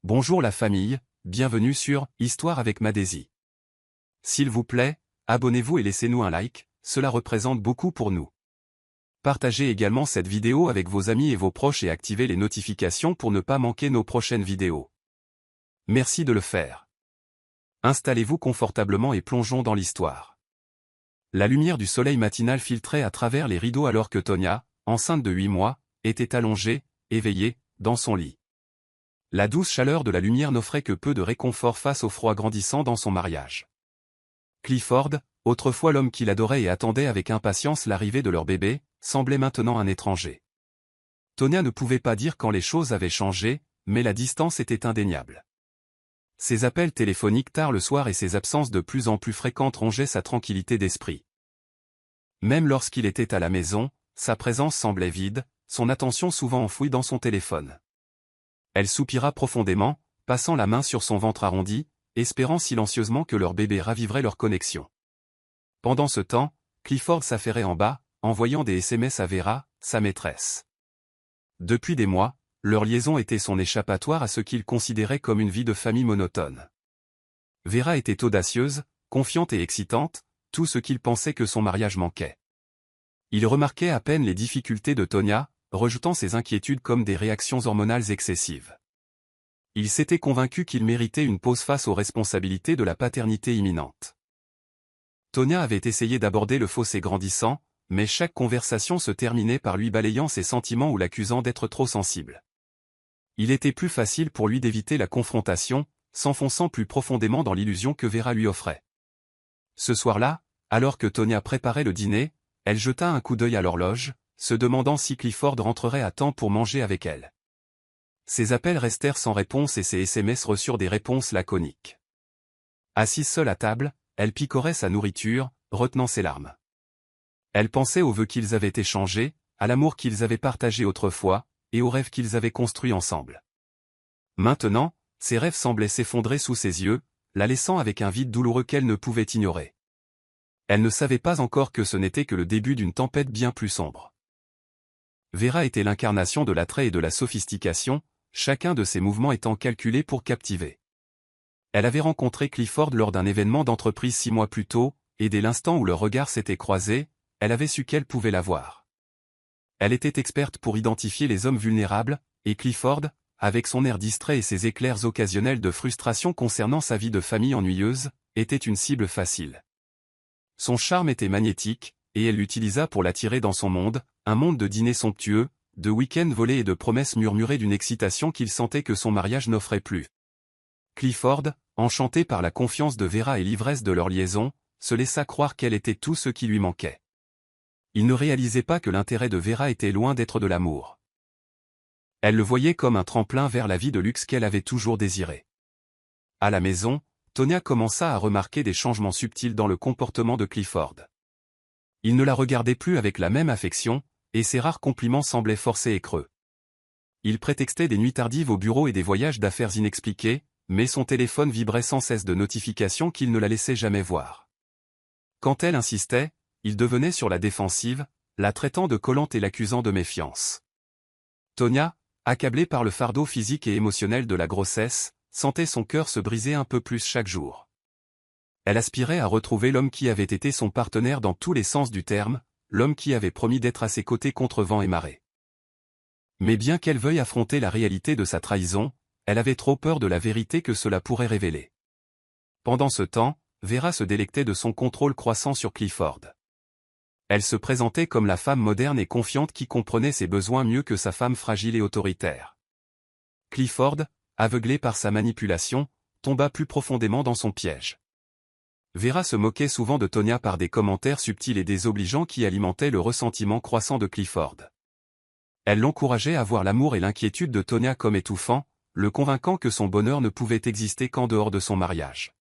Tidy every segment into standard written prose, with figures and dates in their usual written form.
Bonjour la famille, bienvenue sur Histoire avec Madésie. S'il vous plaît, abonnez-vous et laissez-nous un like, cela représente beaucoup pour nous. Partagez également cette vidéo avec vos amis et vos proches et activez les notifications pour ne pas manquer nos prochaines vidéos. Merci de le faire. Installez-vous confortablement et plongeons dans l'histoire. La lumière du soleil matinal filtrait à travers les rideaux alors que Tonia, enceinte de 8 mois, était allongée, éveillée, dans son lit. La douce chaleur de la lumière n'offrait que peu de réconfort face au froid grandissant dans son mariage. Clifford, autrefois l'homme qu'il adorait et attendait avec impatience l'arrivée de leur bébé, semblait maintenant un étranger. Tonia ne pouvait pas dire quand les choses avaient changé, mais la distance était indéniable. Ses appels téléphoniques tard le soir et ses absences de plus en plus fréquentes rongeaient sa tranquillité d'esprit. Même lorsqu'il était à la maison, sa présence semblait vide, son attention souvent enfouie dans son téléphone. Elle soupira profondément, passant la main sur son ventre arrondi, espérant silencieusement que leur bébé ravivrait leur connexion. Pendant ce temps, Clifford s'affairait en bas, envoyant des SMS à Vera, sa maîtresse. Depuis des mois, leur liaison était son échappatoire à ce qu'il considérait comme une vie de famille monotone. Vera était audacieuse, confiante et excitante, tout ce qu'il pensait que son mariage manquait. Il remarquait à peine les difficultés de Tonia, rejetant ses inquiétudes comme des réactions hormonales excessives. Il s'était convaincu qu'il méritait une pause face aux responsabilités de la paternité imminente. Tonia avait essayé d'aborder le fossé grandissant, mais chaque conversation se terminait par lui balayant ses sentiments ou l'accusant d'être trop sensible. Il était plus facile pour lui d'éviter la confrontation, s'enfonçant plus profondément dans l'illusion que Vera lui offrait. Ce soir-là, alors que Tonia préparait le dîner, elle jeta un coup d'œil à l'horloge, se demandant si Clifford rentrerait à temps pour manger avec elle. Ses appels restèrent sans réponse et ses SMS reçurent des réponses laconiques. Assise seule à table, elle picorait sa nourriture, retenant ses larmes. Elle pensait aux vœux qu'ils avaient échangés, à l'amour qu'ils avaient partagé autrefois, et aux rêves qu'ils avaient construits ensemble. Maintenant, ces rêves semblaient s'effondrer sous ses yeux, la laissant avec un vide douloureux qu'elle ne pouvait ignorer. Elle ne savait pas encore que ce n'était que le début d'une tempête bien plus sombre. Vera était l'incarnation de l'attrait et de la sophistication, chacun de ses mouvements étant calculé pour captiver. Elle avait rencontré Clifford lors d'un événement d'entreprise 6 mois plus tôt, et dès l'instant où leurs regards s'étaient croisés, elle avait su qu'elle pouvait l'avoir. Elle était experte pour identifier les hommes vulnérables, et Clifford, avec son air distrait et ses éclairs occasionnels de frustration concernant sa vie de famille ennuyeuse, était une cible facile. Son charme était magnétique, et elle l'utilisa pour l'attirer dans son monde, un monde de dîners somptueux, de week-ends volés et de promesses murmurées d'une excitation qu'il sentait que son mariage n'offrait plus. Clifford, enchanté par la confiance de Vera et l'ivresse de leur liaison, se laissa croire qu'elle était tout ce qui lui manquait. Il ne réalisait pas que l'intérêt de Vera était loin d'être de l'amour. Elle le voyait comme un tremplin vers la vie de luxe qu'elle avait toujours désirée. À la maison, Tonia commença à remarquer des changements subtils dans le comportement de Clifford. Il ne la regardait plus avec la même affection, et ses rares compliments semblaient forcés et creux. Il prétextait des nuits tardives au bureau et des voyages d'affaires inexpliqués, mais son téléphone vibrait sans cesse de notifications qu'il ne la laissait jamais voir. Quand elle insistait, il devenait sur la défensive, la traitant de collante et l'accusant de méfiance. Tonia, accablée par le fardeau physique et émotionnel de la grossesse, sentait son cœur se briser un peu plus chaque jour. Elle aspirait à retrouver l'homme qui avait été son partenaire dans tous les sens du terme, l'homme qui avait promis d'être à ses côtés contre vent et marée. Mais bien qu'elle veuille affronter la réalité de sa trahison, elle avait trop peur de la vérité que cela pourrait révéler. Pendant ce temps, Vera se délectait de son contrôle croissant sur Clifford. Elle se présentait comme la femme moderne et confiante qui comprenait ses besoins mieux que sa femme fragile et autoritaire. Clifford, aveuglé par sa manipulation, tomba plus profondément dans son piège. Vera se moquait souvent de Tonia par des commentaires subtils et désobligeants qui alimentaient le ressentiment croissant de Clifford. Elle l'encourageait à voir l'amour et l'inquiétude de Tonia comme étouffants, le convainquant que son bonheur ne pouvait exister qu'en dehors de son mariage.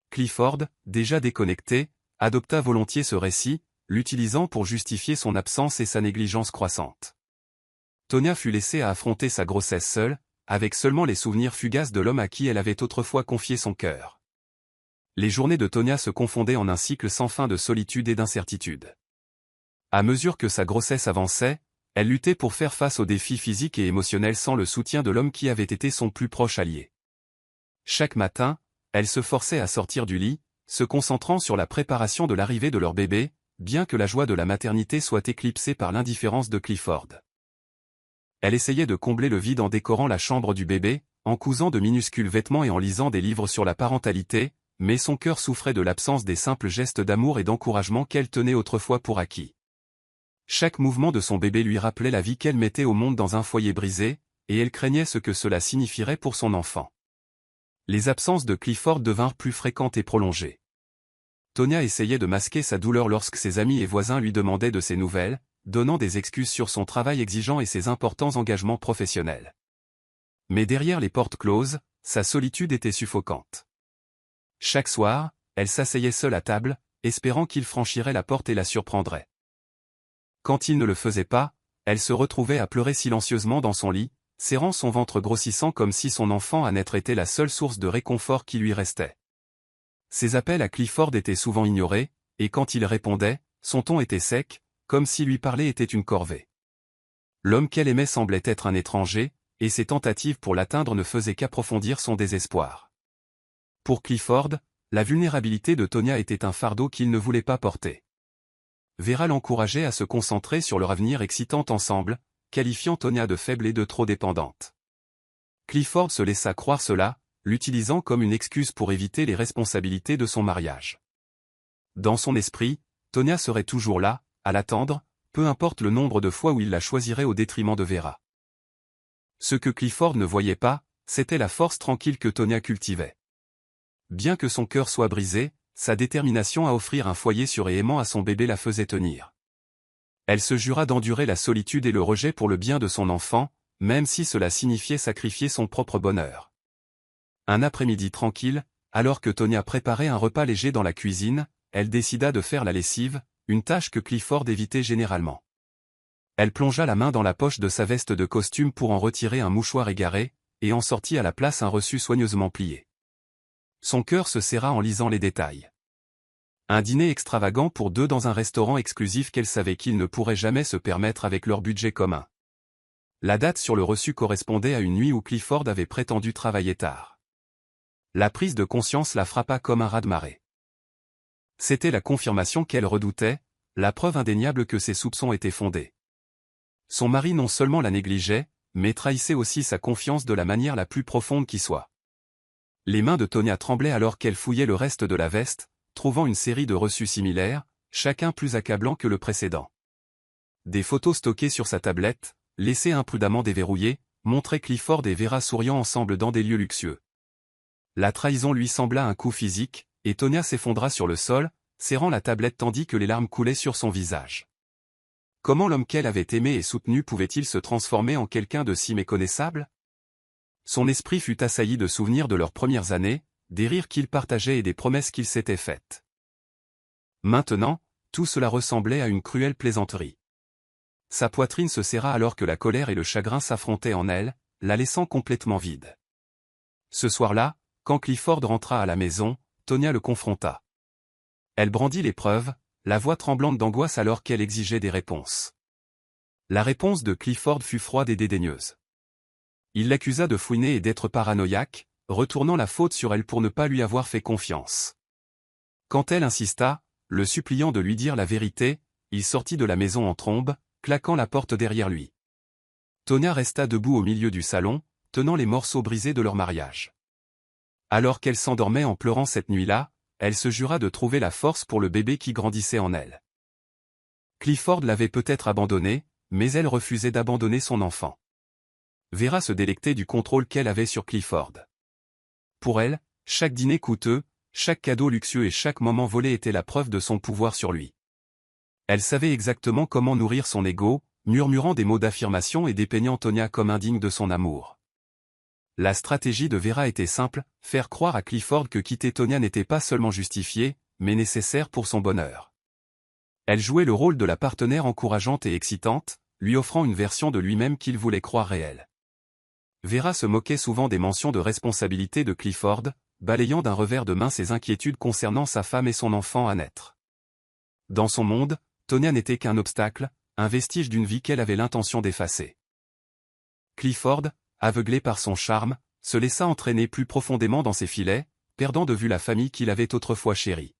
Clifford, déjà déconnecté, adopta volontiers ce récit, l'utilisant pour justifier son absence et sa négligence croissante. Tonia fut laissée à affronter sa grossesse seule, avec seulement les souvenirs fugaces de l'homme à qui elle avait autrefois confié son cœur. Les journées de Tonia se confondaient en un cycle sans fin de solitude et d'incertitude. À mesure que sa grossesse avançait, Elle luttait pour faire face aux défis physiques et émotionnels sans le soutien de l'homme qui avait été son plus proche allié. Chaque matin, elle se forçait à sortir du lit, se concentrant sur la préparation de l'arrivée de leur bébé, bien que la joie de la maternité soit éclipsée par l'indifférence de Clifford. Elle essayait de combler le vide en décorant la chambre du bébé, en cousant de minuscules vêtements et en lisant des livres sur la parentalité, mais son cœur souffrait de l'absence des simples gestes d'amour et d'encouragement qu'elle tenait autrefois pour acquis. Chaque mouvement de son bébé lui rappelait la vie qu'elle mettait au monde dans un foyer brisé, et elle craignait ce que cela signifierait pour son enfant. Les absences de Clifford devinrent plus fréquentes et prolongées. Tonya essayait de masquer sa douleur lorsque ses amis et voisins lui demandaient de ses nouvelles, donnant des excuses sur son travail exigeant et ses importants engagements professionnels. Mais derrière les portes closes, sa solitude était suffocante. Chaque soir, elle s'asseyait seule à table, espérant qu'il franchirait la porte et la surprendrait. Quand il ne le faisait pas, elle se retrouvait à pleurer silencieusement dans son lit, serrant son ventre grossissant comme si son enfant à naître était la seule source de réconfort qui lui restait. Ses appels à Clifford étaient souvent ignorés, et quand il répondait, son ton était sec, comme si lui parler était une corvée. L'homme qu'elle aimait semblait être un étranger, et ses tentatives pour l'atteindre ne faisaient qu'approfondir son désespoir. Pour Clifford, la vulnérabilité de Tonya était un fardeau qu'il ne voulait pas porter. Vera l'encourageait à se concentrer sur leur avenir excitant ensemble, qualifiant Tonya de faible et de trop dépendante. Clifford se laissa croire cela, l'utilisant comme une excuse pour éviter les responsabilités de son mariage. Dans son esprit, Tonya serait toujours là, à l'attendre, peu importe le nombre de fois où il la choisirait au détriment de Vera. Ce que Clifford ne voyait pas, c'était la force tranquille que Tonya cultivait. Bien que son cœur soit brisé, sa détermination à offrir un foyer sûr et aimant à son bébé la faisait tenir. Elle se jura d'endurer la solitude et le rejet pour le bien de son enfant, même si cela signifiait sacrifier son propre bonheur. Un après-midi tranquille, alors que Tonya préparait un repas léger dans la cuisine, elle décida de faire la lessive, une tâche que Clifford évitait généralement. Elle plongea la main dans la poche de sa veste de costume pour en retirer un mouchoir égaré, et en sortit à la place un reçu soigneusement plié. Son cœur se serra en lisant les détails. Un dîner extravagant pour deux dans un restaurant exclusif qu'elle savait qu'ils ne pourraient jamais se permettre avec leur budget commun. La date sur le reçu correspondait à une nuit où Clifford avait prétendu travailler tard. La prise de conscience la frappa comme un raz-de-marée. C'était la confirmation qu'elle redoutait, la preuve indéniable que ses soupçons étaient fondés. Son mari non seulement la négligeait, mais trahissait aussi sa confiance de la manière la plus profonde qui soit. Les mains de Tonya tremblaient alors qu'elle fouillait le reste de la veste, trouvant une série de reçus similaires, chacun plus accablant que le précédent. Des photos stockées sur sa tablette, laissées imprudemment déverrouillées, montraient Clifford et Vera souriant ensemble dans des lieux luxueux. La trahison lui sembla un coup physique, et Tonya s'effondra sur le sol, serrant la tablette tandis que les larmes coulaient sur son visage. Comment l'homme qu'elle avait aimé et soutenu pouvait-il se transformer en quelqu'un de si méconnaissable? Son esprit fut assailli de souvenirs de leurs premières années, des rires qu'ils partageaient et des promesses qu'ils s'étaient faites. Maintenant, tout cela ressemblait à une cruelle plaisanterie. Sa poitrine se serra alors que la colère et le chagrin s'affrontaient en elle, la laissant complètement vide. Ce soir-là, quand Clifford rentra à la maison, Tonya le confronta. Elle brandit les preuves, la voix tremblante d'angoisse alors qu'elle exigeait des réponses. La réponse de Clifford fut froide et dédaigneuse. Il l'accusa de fouiner et d'être paranoïaque, retournant la faute sur elle pour ne pas lui avoir fait confiance. Quand elle insista, le suppliant de lui dire la vérité, il sortit de la maison en trombe, claquant la porte derrière lui. Tonya resta debout au milieu du salon, tenant les morceaux brisés de leur mariage. Alors qu'elle s'endormait en pleurant cette nuit-là, elle se jura de trouver la force pour le bébé qui grandissait en elle. Clifford l'avait peut-être abandonnée, mais elle refusait d'abandonner son enfant. Vera se délectait du contrôle qu'elle avait sur Clifford. Pour elle, chaque dîner coûteux, chaque cadeau luxueux et chaque moment volé était la preuve de son pouvoir sur lui. Elle savait exactement comment nourrir son ego, murmurant des mots d'affirmation et dépeignant Tonya comme indigne de son amour. La stratégie de Vera était simple, faire croire à Clifford que quitter Tonya n'était pas seulement justifié, mais nécessaire pour son bonheur. Elle jouait le rôle de la partenaire encourageante et excitante, lui offrant une version de lui-même qu'il voulait croire réelle. Vera se moquait souvent des mentions de responsabilité de Clifford, balayant d'un revers de main ses inquiétudes concernant sa femme et son enfant à naître. Dans son monde, Tonya n'était qu'un obstacle, un vestige d'une vie qu'elle avait l'intention d'effacer. Clifford, aveuglé par son charme, se laissa entraîner plus profondément dans ses filets, perdant de vue la famille qu'il avait autrefois chérie.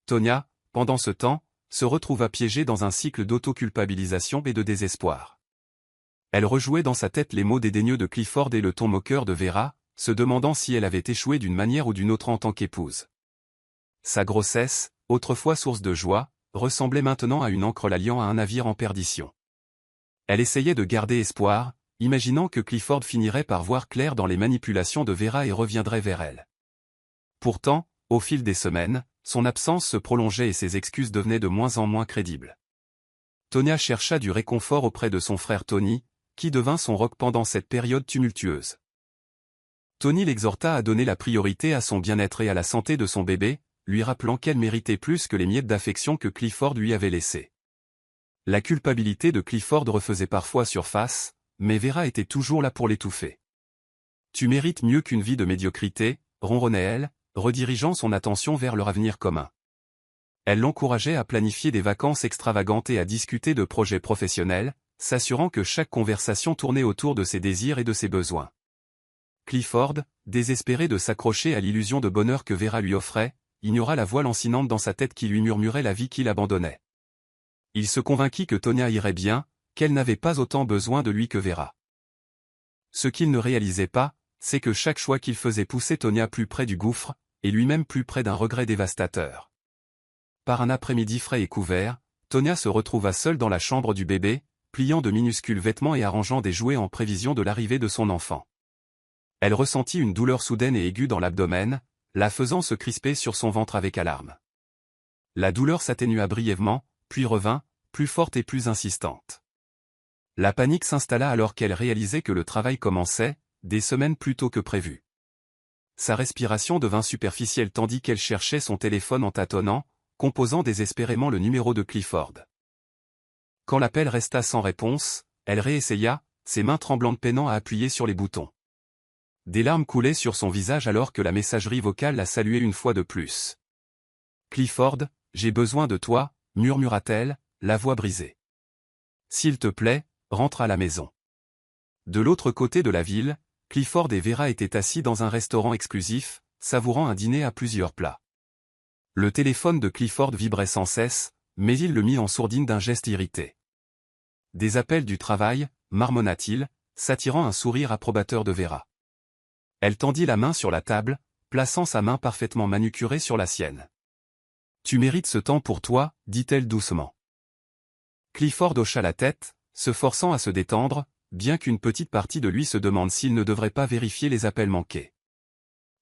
Tonya, pendant ce temps, se retrouva piégée dans un cycle d'autoculpabilisation et de désespoir. Elle rejouait dans sa tête les mots dédaigneux de Clifford et le ton moqueur de Vera, se demandant si elle avait échoué d'une manière ou d'une autre en tant qu'épouse. Sa grossesse, autrefois source de joie, ressemblait maintenant à une ancre la liant à un navire en perdition. Elle essayait de garder espoir, imaginant que Clifford finirait par voir clair dans les manipulations de Vera et reviendrait vers elle. Pourtant, au fil des semaines, son absence se prolongeait et ses excuses devenaient de moins en moins crédibles. Tonya chercha du réconfort auprès de son frère Tony, qui devint son roc pendant cette période tumultueuse. Tony l'exhorta à donner la priorité à son bien-être et à la santé de son bébé, lui rappelant qu'elle méritait plus que les miettes d'affection que Clifford lui avait laissées. La culpabilité de Clifford refaisait parfois surface, mais Vera était toujours là pour l'étouffer. « Tu mérites mieux qu'une vie de médiocrité », ronronnait-elle, redirigeant son attention vers leur avenir commun. Elle l'encourageait à planifier des vacances extravagantes et à discuter de projets professionnels, s'assurant que chaque conversation tournait autour de ses désirs et de ses besoins. Clifford, désespéré de s'accrocher à l'illusion de bonheur que Vera lui offrait, ignora la voix lancinante dans sa tête qui lui murmurait la vie qu'il abandonnait. Il se convainquit que Tonya irait bien, qu'elle n'avait pas autant besoin de lui que Vera. Ce qu'il ne réalisait pas, c'est que chaque choix qu'il faisait poussait Tonya plus près du gouffre, et lui-même plus près d'un regret dévastateur. Par un après-midi frais et couvert, Tonya se retrouva seule dans la chambre du bébé, pliant de minuscules vêtements et arrangeant des jouets en prévision de l'arrivée de son enfant. Elle ressentit une douleur soudaine et aiguë dans l'abdomen, la faisant se crisper sur son ventre avec alarme. La douleur s'atténua brièvement, puis revint, plus forte et plus insistante. La panique s'installa alors qu'elle réalisait que le travail commençait, des semaines plus tôt que prévu. Sa respiration devint superficielle tandis qu'elle cherchait son téléphone en tâtonnant, composant désespérément le numéro de Clifford. Quand l'appel resta sans réponse, elle réessaya, ses mains tremblantes peinant à appuyer sur les boutons. Des larmes coulaient sur son visage alors que la messagerie vocale la saluait une fois de plus. « Clifford, j'ai besoin de toi », murmura-t-elle, la voix brisée. « S'il te plaît, rentre à la maison. » De l'autre côté de la ville, Clifford et Vera étaient assis dans un restaurant exclusif, savourant un dîner à plusieurs plats. Le téléphone de Clifford vibrait sans cesse, mais il le mit en sourdine d'un geste irrité. « Des appels du travail », marmonna-t-il, s'attirant un sourire approbateur de Vera. Elle tendit la main sur la table, plaçant sa main parfaitement manucurée sur la sienne. « Tu mérites ce temps pour toi », dit-elle doucement. Clifford hocha la tête, se forçant à se détendre, bien qu'une petite partie de lui se demande s'il ne devrait pas vérifier les appels manqués.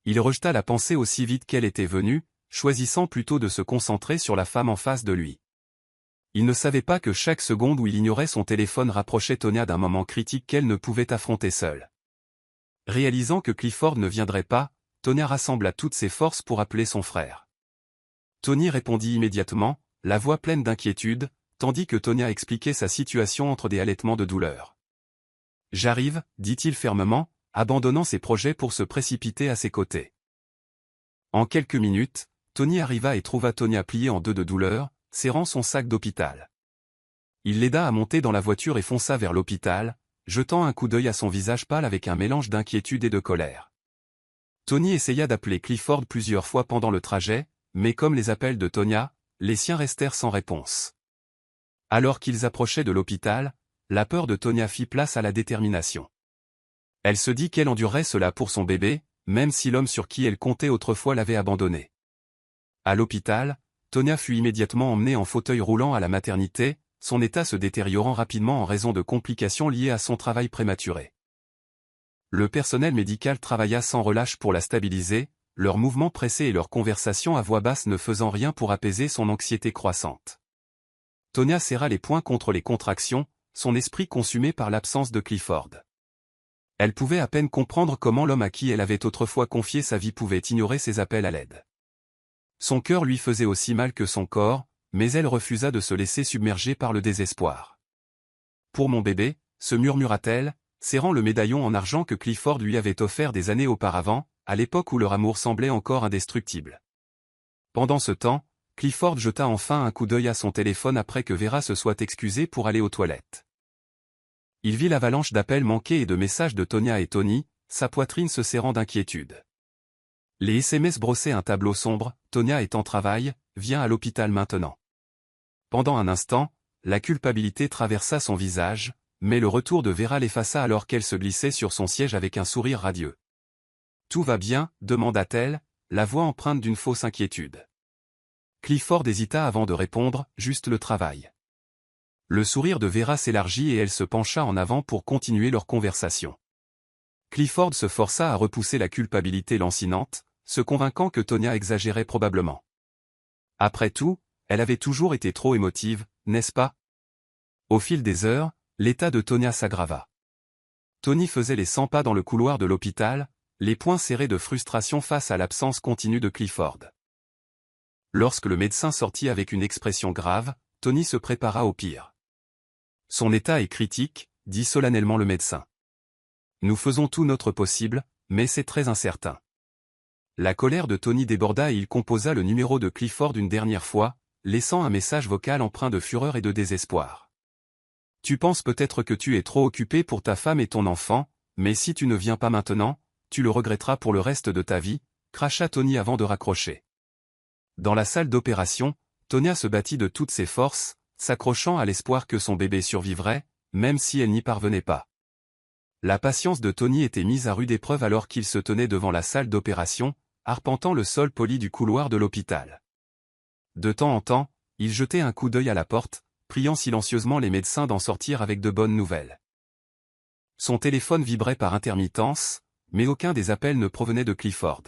Il rejeta la pensée aussi vite qu'elle était venue, choisissant plutôt de se concentrer sur la femme en face de lui. Il ne savait pas que chaque seconde où il ignorait son téléphone rapprochait Tonya d'un moment critique qu'elle ne pouvait affronter seule. Réalisant que Clifford ne viendrait pas, Tonya rassembla toutes ses forces pour appeler son frère. Tony répondit immédiatement, la voix pleine d'inquiétude, tandis que Tonya expliquait sa situation entre des halètements de douleur. « J'arrive », dit-il fermement, abandonnant ses projets pour se précipiter à ses côtés. En quelques minutes, Tony arriva et trouva Tonya pliée en deux de douleur, serrant son sac d'hôpital. Il l'aida à monter dans la voiture et fonça vers l'hôpital, jetant un coup d'œil à son visage pâle avec un mélange d'inquiétude et de colère. Tony essaya d'appeler Clifford plusieurs fois pendant le trajet, mais comme les appels de Tonya, les siens restèrent sans réponse. Alors qu'ils approchaient de l'hôpital, la peur de Tonya fit place à la détermination. Elle se dit qu'elle endurerait cela pour son bébé, même si l'homme sur qui elle comptait autrefois l'avait abandonnée. À l'hôpital, Tonya fut immédiatement emmenée en fauteuil roulant à la maternité, son état se détériorant rapidement en raison de complications liées à son travail prématuré. Le personnel médical travailla sans relâche pour la stabiliser, leurs mouvements pressés et leurs conversations à voix basse ne faisant rien pour apaiser son anxiété croissante. Tonya serra les poings contre les contractions, son esprit consumé par l'absence de Clifford. Elle pouvait à peine comprendre comment l'homme à qui elle avait autrefois confié sa vie pouvait ignorer ses appels à l'aide. Son cœur lui faisait aussi mal que son corps, mais elle refusa de se laisser submerger par le désespoir. « Pour mon bébé », se murmura-t-elle, serrant le médaillon en argent que Clifford lui avait offert des années auparavant, à l'époque où leur amour semblait encore indestructible. Pendant ce temps, Clifford jeta enfin un coup d'œil à son téléphone après que Vera se soit excusée pour aller aux toilettes. Il vit l'avalanche d'appels manqués et de messages de Tonya et Tony, sa poitrine se serrant d'inquiétude. Les SMS brossaient un tableau sombre, Tonya est en travail, viens à l'hôpital maintenant. Pendant un instant, la culpabilité traversa son visage, mais le retour de Vera l'effaça alors qu'elle se glissait sur son siège avec un sourire radieux. Tout va bien, demanda-t-elle, la voix empreinte d'une fausse inquiétude. Clifford hésita avant de répondre, juste le travail. Le sourire de Vera s'élargit et elle se pencha en avant pour continuer leur conversation. Clifford se força à repousser la culpabilité lancinante, se convainquant que Tonya exagérait probablement. Après tout, elle avait toujours été trop émotive, n'est-ce pas? Au fil des heures, l'état de Tonya s'aggrava. Tony faisait les 100 pas dans le couloir de l'hôpital, les poings serrés de frustration face à l'absence continue de Clifford. Lorsque le médecin sortit avec une expression grave, Tony se prépara au pire. Son état est critique, dit solennellement le médecin. Nous faisons tout notre possible, mais c'est très incertain. La colère de Tony déborda et il composa le numéro de Clifford une dernière fois, laissant un message vocal empreint de fureur et de désespoir. Tu penses peut-être que tu es trop occupé pour ta femme et ton enfant, mais si tu ne viens pas maintenant, tu le regretteras pour le reste de ta vie, cracha Tony avant de raccrocher. Dans la salle d'opération, Tonya se battit de toutes ses forces, s'accrochant à l'espoir que son bébé survivrait, même si elle n'y parvenait pas. La patience de Tony était mise à rude épreuve alors qu'il se tenait devant la salle d'opération, arpentant le sol poli du couloir de l'hôpital. De temps en temps, il jetait un coup d'œil à la porte, priant silencieusement les médecins d'en sortir avec de bonnes nouvelles. Son téléphone vibrait par intermittence, mais aucun des appels ne provenait de Clifford.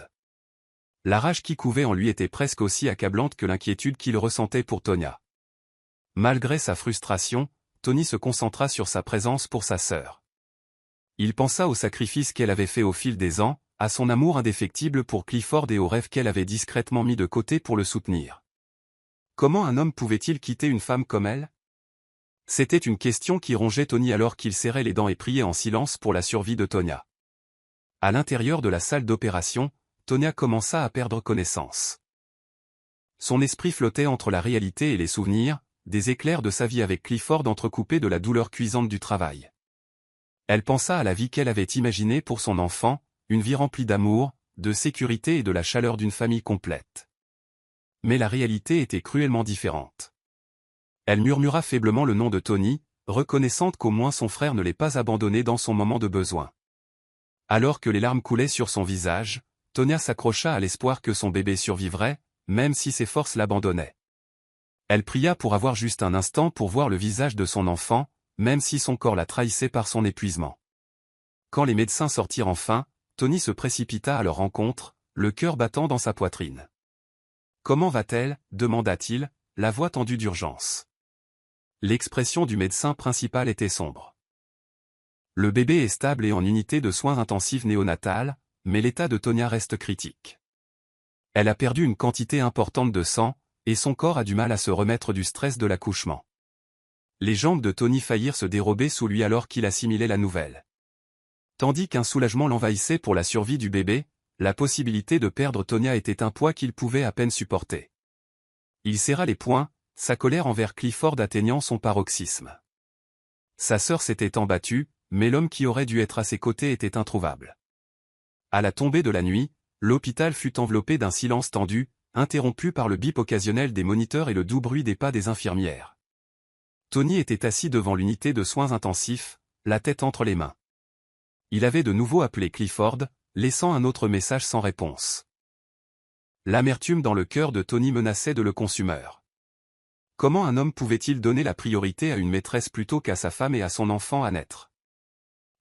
La rage qui couvait en lui était presque aussi accablante que l'inquiétude qu'il ressentait pour Tonya. Malgré sa frustration, Tony se concentra sur sa présence pour sa sœur. Il pensa au sacrifice qu'elle avait fait au fil des ans, à son amour indéfectible pour Clifford et aux rêves qu'elle avait discrètement mis de côté pour le soutenir. Comment un homme pouvait-il quitter une femme comme elle? C'était une question qui rongeait Tony alors qu'il serrait les dents et priait en silence pour la survie de Tonya. À l'intérieur de la salle d'opération, Tonya commença à perdre connaissance. Son esprit flottait entre la réalité et les souvenirs, des éclairs de sa vie avec Clifford entrecoupés de la douleur cuisante du travail. Elle pensa à la vie qu'elle avait imaginée pour son enfant, une vie remplie d'amour, de sécurité et de la chaleur d'une famille complète. Mais la réalité était cruellement différente. Elle murmura faiblement le nom de Tony, reconnaissante qu'au moins son frère ne l'ait pas abandonnée dans son moment de besoin. Alors que les larmes coulaient sur son visage, Tonya s'accrocha à l'espoir que son bébé survivrait, même si ses forces l'abandonnaient. Elle pria pour avoir juste un instant pour voir le visage de son enfant, même si son corps la trahissait par son épuisement. Quand les médecins sortirent enfin, Tony se précipita à leur rencontre, le cœur battant dans sa poitrine. « Comment va-t-elle » demanda-t-il, la voix tendue d'urgence. L'expression du médecin principal était sombre. Le bébé est stable et en unité de soins intensifs néonatales, mais l'état de Tonya reste critique. Elle a perdu une quantité importante de sang, et son corps a du mal à se remettre du stress de l'accouchement. Les jambes de Tony faillirent se dérober sous lui alors qu'il assimilait la nouvelle. Tandis qu'un soulagement l'envahissait pour la survie du bébé, la possibilité de perdre Tonya était un poids qu'il pouvait à peine supporter. Il serra les poings, sa colère envers Clifford atteignant son paroxysme. Sa sœur s'était embattue, mais l'homme qui aurait dû être à ses côtés était introuvable. À la tombée de la nuit, l'hôpital fut enveloppé d'un silence tendu, interrompu par le bip occasionnel des moniteurs et le doux bruit des pas des infirmières. Tony était assis devant l'unité de soins intensifs, la tête entre les mains. Il avait de nouveau appelé Clifford, laissant un autre message sans réponse. L'amertume dans le cœur de Tony menaçait de le consumer. Comment un homme pouvait-il donner la priorité à une maîtresse plutôt qu'à sa femme et à son enfant à naître?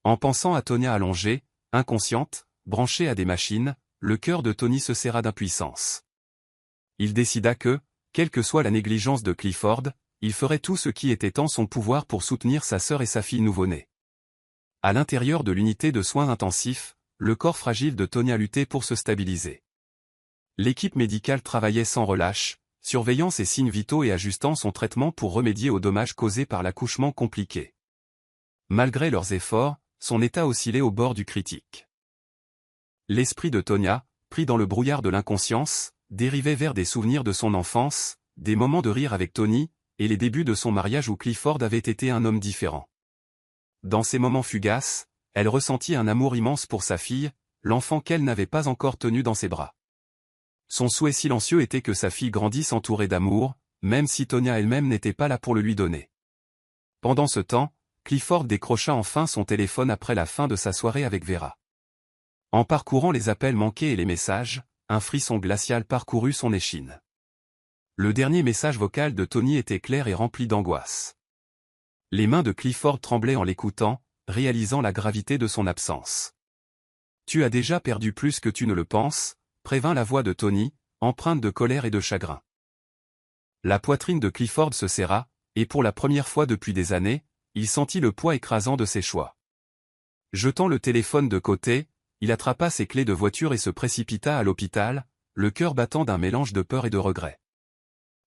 En pensant à Tonya allongée, inconsciente, branchée à des machines, le cœur de Tony se serra d'impuissance. Il décida que, quelle que soit la négligence de Clifford, il ferait tout ce qui était en son pouvoir pour soutenir sa sœur et sa fille nouveau-née. À l'intérieur de l'unité de soins intensifs, le corps fragile de Tonya luttait pour se stabiliser. L'équipe médicale travaillait sans relâche, surveillant ses signes vitaux et ajustant son traitement pour remédier aux dommages causés par l'accouchement compliqué. Malgré leurs efforts, son état oscillait au bord du critique. L'esprit de Tonya, pris dans le brouillard de l'inconscience, dérivait vers des souvenirs de son enfance, des moments de rire avec Tony, et les débuts de son mariage où Clifford avait été un homme différent. Dans ces moments fugaces, elle ressentit un amour immense pour sa fille, l'enfant qu'elle n'avait pas encore tenu dans ses bras. Son souhait silencieux était que sa fille grandisse entourée d'amour, même si Tonya elle-même n'était pas là pour le lui donner. Pendant ce temps, Clifford décrocha enfin son téléphone après la fin de sa soirée avec Vera. En parcourant les appels manqués et les messages, un frisson glacial parcourut son échine. Le dernier message vocal de Tony était clair et rempli d'angoisse. Les mains de Clifford tremblaient en l'écoutant, réalisant la gravité de son absence. « Tu as déjà perdu plus que tu ne le penses », prévint la voix de Tony, empreinte de colère et de chagrin. La poitrine de Clifford se serra, et pour la première fois depuis des années, il sentit le poids écrasant de ses choix. Jetant le téléphone de côté, il attrapa ses clés de voiture et se précipita à l'hôpital, le cœur battant d'un mélange de peur et de regret.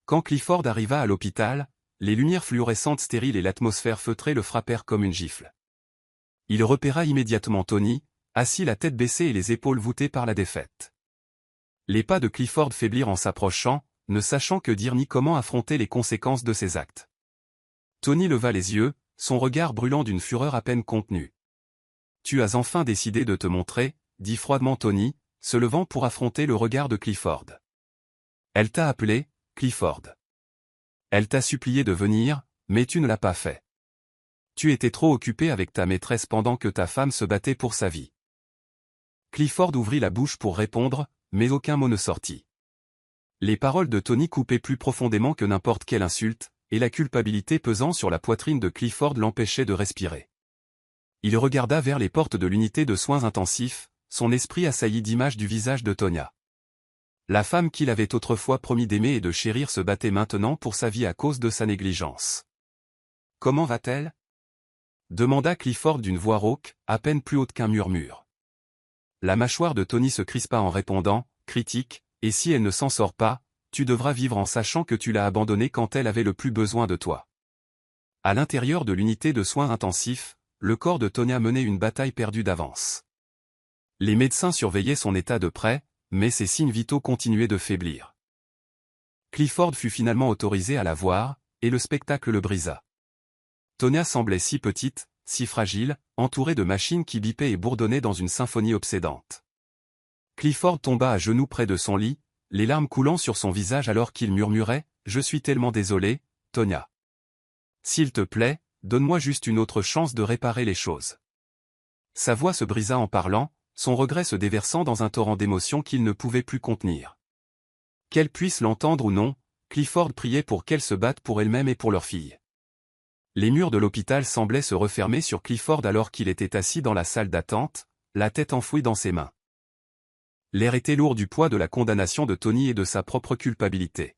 Quand Clifford arriva à l'hôpital, les lumières fluorescentes stériles et l'atmosphère feutrée le frappèrent comme une gifle. Il repéra immédiatement Tony, assis la tête baissée et les épaules voûtées par la défaite. Les pas de Clifford faiblirent en s'approchant, ne sachant que dire ni comment affronter les conséquences de ses actes. Tony leva les yeux, son regard brûlant d'une fureur à peine contenue. « Tu as enfin décidé de te montrer », dit froidement Tony, se levant pour affronter le regard de Clifford. « Elle t'a appelé, Clifford. Elle t'a supplié de venir, mais tu ne l'as pas fait. Tu étais trop occupé avec ta maîtresse pendant que ta femme se battait pour sa vie. » Clifford ouvrit la bouche pour répondre, mais aucun mot ne sortit. Les paroles de Tony coupaient plus profondément que n'importe quelle insulte, et la culpabilité pesant sur la poitrine de Clifford l'empêchait de respirer. Il regarda vers les portes de l'unité de soins intensifs, son esprit assailli d'images du visage de Tonya. La femme qu'il avait autrefois promis d'aimer et de chérir se battait maintenant pour sa vie à cause de sa négligence. « Comment va-t-elle » demanda Clifford d'une voix rauque, à peine plus haute qu'un murmure. La mâchoire de Tony se crispa en répondant, critique, « Et si elle ne s'en sort pas, tu devras vivre en sachant que tu l'as abandonnée quand elle avait le plus besoin de toi. » À l'intérieur de l'unité de soins intensifs, le corps de Tonya menait une bataille perdue d'avance. Les médecins surveillaient son état de près, mais ses signes vitaux continuaient de faiblir. Clifford fut finalement autorisé à la voir, et le spectacle le brisa. Tonya semblait si petite, si fragile, entourée de machines qui bipaient et bourdonnaient dans une symphonie obsédante. Clifford tomba à genoux près de son lit, les larmes coulant sur son visage alors qu'il murmurait « Je suis tellement désolé, Tonya. S'il te plaît, donne-moi juste une autre chance de réparer les choses. » Sa voix se brisa en parlant, son regret se déversant dans un torrent d'émotions qu'il ne pouvait plus contenir. Qu'elle puisse l'entendre ou non, Clifford priait pour qu'elle se batte pour elle-même et pour leur fille. Les murs de l'hôpital semblaient se refermer sur Clifford alors qu'il était assis dans la salle d'attente, la tête enfouie dans ses mains. L'air était lourd du poids de la condamnation de Tony et de sa propre culpabilité.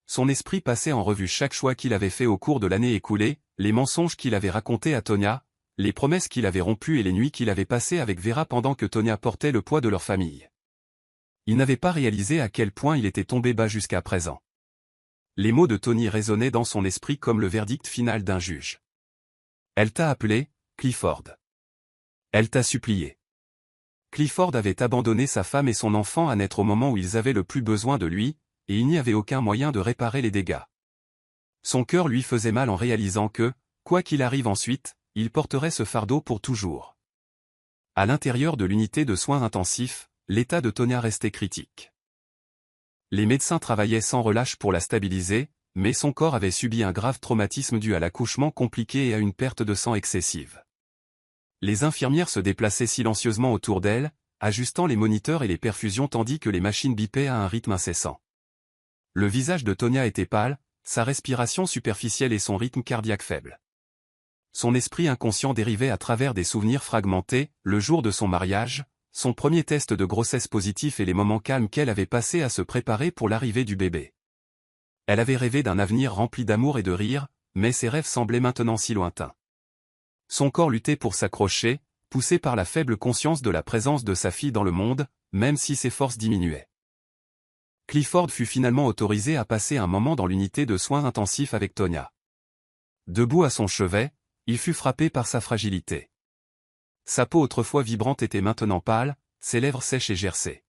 Son esprit passait en revue chaque choix qu'il avait fait au cours de l'année écoulée, les mensonges qu'il avait racontés à Tonya, les promesses qu'il avait rompues et les nuits qu'il avait passées avec Vera pendant que Tonya portait le poids de leur famille. Il n'avait pas réalisé à quel point il était tombé bas jusqu'à présent. Les mots de Tony résonnaient dans son esprit comme le verdict final d'un juge. « Elle t'a appelé, Clifford. Elle t'a supplié. » Clifford avait abandonné sa femme et son enfant à naître au moment où ils avaient le plus besoin de lui, et il n'y avait aucun moyen de réparer les dégâts. Son cœur lui faisait mal en réalisant que, quoi qu'il arrive ensuite, il porterait ce fardeau pour toujours. À l'intérieur de l'unité de soins intensifs, l'état de Tonya restait critique. Les médecins travaillaient sans relâche pour la stabiliser, mais son corps avait subi un grave traumatisme dû à l'accouchement compliqué et à une perte de sang excessive. Les infirmières se déplaçaient silencieusement autour d'elle, ajustant les moniteurs et les perfusions tandis que les machines bipaient à un rythme incessant. Le visage de Tonya était pâle, sa respiration superficielle et son rythme cardiaque faible. Son esprit inconscient dérivait à travers des souvenirs fragmentés, le jour de son mariage, son premier test de grossesse positif et les moments calmes qu'elle avait passés à se préparer pour l'arrivée du bébé. Elle avait rêvé d'un avenir rempli d'amour et de rire, mais ses rêves semblaient maintenant si lointains. Son corps luttait pour s'accrocher, poussé par la faible conscience de la présence de sa fille dans le monde, même si ses forces diminuaient. Clifford fut finalement autorisé à passer un moment dans l'unité de soins intensifs avec Tonya. Debout à son chevet, il fut frappé par sa fragilité. Sa peau autrefois vibrante était maintenant pâle, ses lèvres sèches et gercées.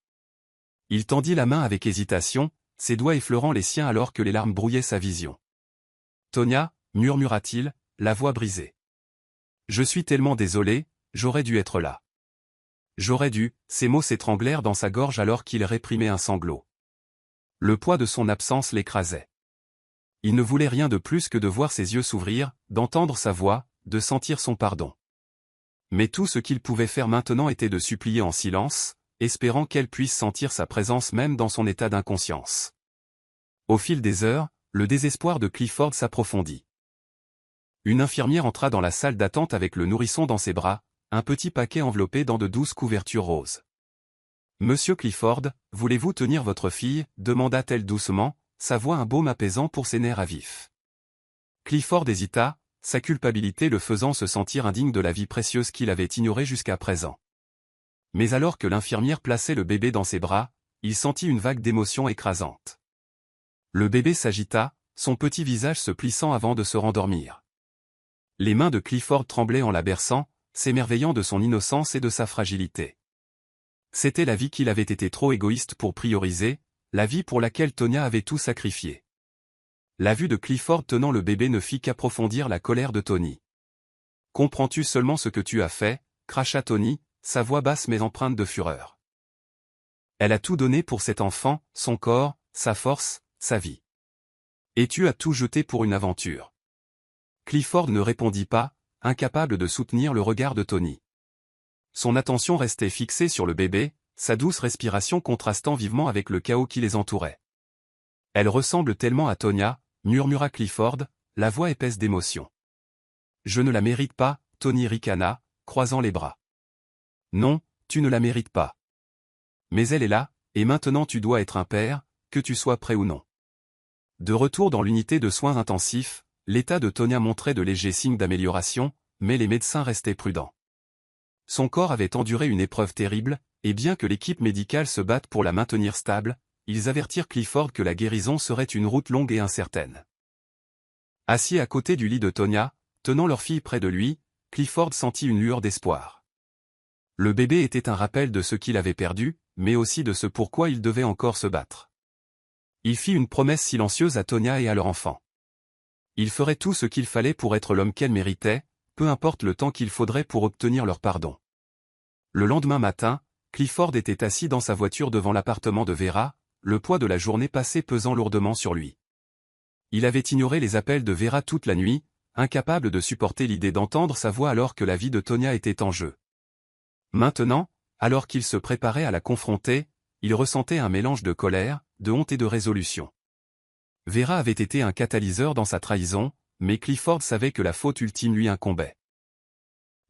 Il tendit la main avec hésitation, ses doigts effleurant les siens alors que les larmes brouillaient sa vision. « Tonya, murmura-t-il, la voix brisée. Je suis tellement désolé, j'aurais dû être là. J'aurais dû, ces mots s'étranglèrent dans sa gorge alors qu'il réprimait un sanglot. Le poids de son absence l'écrasait. Il ne voulait rien de plus que de voir ses yeux s'ouvrir, d'entendre sa voix, de sentir son pardon. Mais tout ce qu'il pouvait faire maintenant était de supplier en silence, espérant qu'elle puisse sentir sa présence même dans son état d'inconscience. Au fil des heures, le désespoir de Clifford s'approfondit. Une infirmière entra dans la salle d'attente avec le nourrisson dans ses bras, un petit paquet enveloppé dans de douces couvertures roses. « Monsieur Clifford, voulez-vous tenir votre fille » demanda-t-elle doucement, sa voix un baume apaisant pour ses nerfs à vif. Clifford hésita, sa culpabilité le faisant se sentir indigne de la vie précieuse qu'il avait ignorée jusqu'à présent. Mais alors que l'infirmière plaçait le bébé dans ses bras, il sentit une vague d'émotion écrasante. Le bébé s'agita, son petit visage se plissant avant de se rendormir. Les mains de Clifford tremblaient en la berçant, s'émerveillant de son innocence et de sa fragilité. C'était la vie qu'il avait été trop égoïste pour prioriser, la vie pour laquelle Tonya avait tout sacrifié. La vue de Clifford tenant le bébé ne fit qu'approfondir la colère de Tony. « Comprends-tu seulement ce que tu as fait » cracha Tony, sa voix basse mais empreinte de fureur. Elle a tout donné pour cet enfant, son corps, sa force, sa vie. Et tu as tout jeté pour une aventure. Clifford ne répondit pas, incapable de soutenir le regard de Tony. Son attention restait fixée sur le bébé, sa douce respiration contrastant vivement avec le chaos qui les entourait. « Elle ressemble tellement à Tonya » murmura Clifford, la voix épaisse d'émotion. « Je ne la mérite pas » Tony ricana, croisant les bras. « Non, tu ne la mérites pas. Mais elle est là, et maintenant tu dois être un père, que tu sois prêt ou non. » De retour dans l'unité de soins intensifs, l'état de Tonya montrait de légers signes d'amélioration, mais les médecins restaient prudents. Son corps avait enduré une épreuve terrible, et bien que l'équipe médicale se batte pour la maintenir stable, ils avertirent Clifford que la guérison serait une route longue et incertaine. Assis à côté du lit de Tonya, tenant leur fille près de lui, Clifford sentit une lueur d'espoir. Le bébé était un rappel de ce qu'il avait perdu, mais aussi de ce pourquoi il devait encore se battre. Il fit une promesse silencieuse à Tonya et à leur enfant. Il ferait tout ce qu'il fallait pour être l'homme qu'elle méritait, peu importe le temps qu'il faudrait pour obtenir leur pardon. Le lendemain matin, Clifford était assis dans sa voiture devant l'appartement de Vera, le poids de la journée passée pesant lourdement sur lui. Il avait ignoré les appels de Vera toute la nuit, incapable de supporter l'idée d'entendre sa voix alors que la vie de Tonya était en jeu. Maintenant, alors qu'il se préparait à la confronter, il ressentait un mélange de colère, de honte et de résolution. Vera avait été un catalyseur dans sa trahison, mais Clifford savait que la faute ultime lui incombait.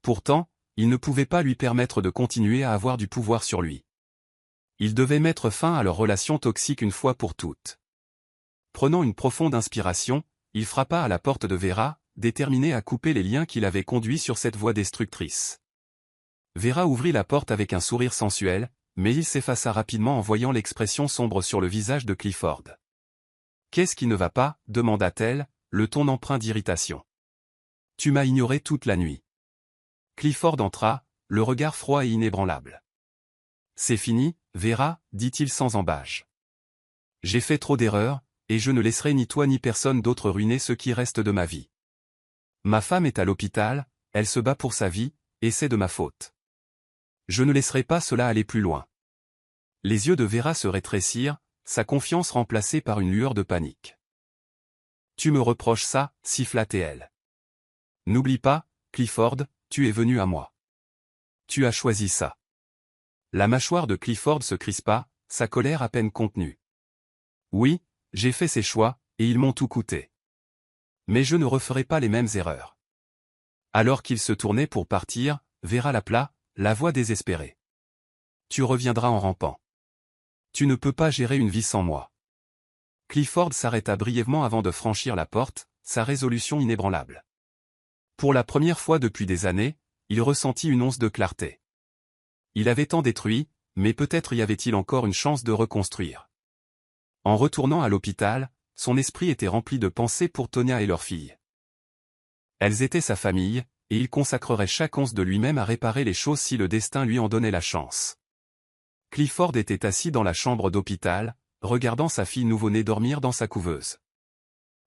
Pourtant, il ne pouvait pas lui permettre de continuer à avoir du pouvoir sur lui. Il devait mettre fin à leur relation toxique une fois pour toutes. Prenant une profonde inspiration, il frappa à la porte de Vera, déterminé à couper les liens qui l'avaient conduit sur cette voie destructrice. Vera ouvrit la porte avec un sourire sensuel, mais il s'effaça rapidement en voyant l'expression sombre sur le visage de Clifford. « Qu'est-ce qui ne va pas » demanda-t-elle, le ton empreint d'irritation. « Tu m'as ignoré toute la nuit. » Clifford entra, le regard froid et inébranlable. « C'est fini, Vera, dit-il sans embâche. J'ai fait trop d'erreurs, et je ne laisserai ni toi ni personne d'autre ruiner ce qui reste de ma vie. Ma femme est à l'hôpital, elle se bat pour sa vie, et c'est de ma faute. Je ne laisserai pas cela aller plus loin. » Les yeux de Vera se rétrécirent, sa confiance remplacée par une lueur de panique. « Tu me reproches ça » siffla-t-elle. « N'oublie pas, Clifford, tu es venu à moi. Tu as choisi ça. » La mâchoire de Clifford se crispa, sa colère à peine contenue. « Oui, j'ai fait ces choix, et ils m'ont tout coûté. Mais je ne referai pas les mêmes erreurs. » Alors qu'il se tournait pour partir, Vera l'appela, la voix désespérée. « Tu reviendras en rampant. Tu ne peux pas gérer une vie sans moi. » Clifford s'arrêta brièvement avant de franchir la porte, sa résolution inébranlable. Pour la première fois depuis des années, il ressentit une once de clarté. Il avait tant détruit, mais peut-être y avait-il encore une chance de reconstruire. En retournant à l'hôpital, son esprit était rempli de pensées pour Tonya et leur fille. Elles étaient sa famille, et il consacrerait chaque once de lui-même à réparer les choses si le destin lui en donnait la chance. Clifford était assis dans la chambre d'hôpital, regardant sa fille nouveau-née dormir dans sa couveuse.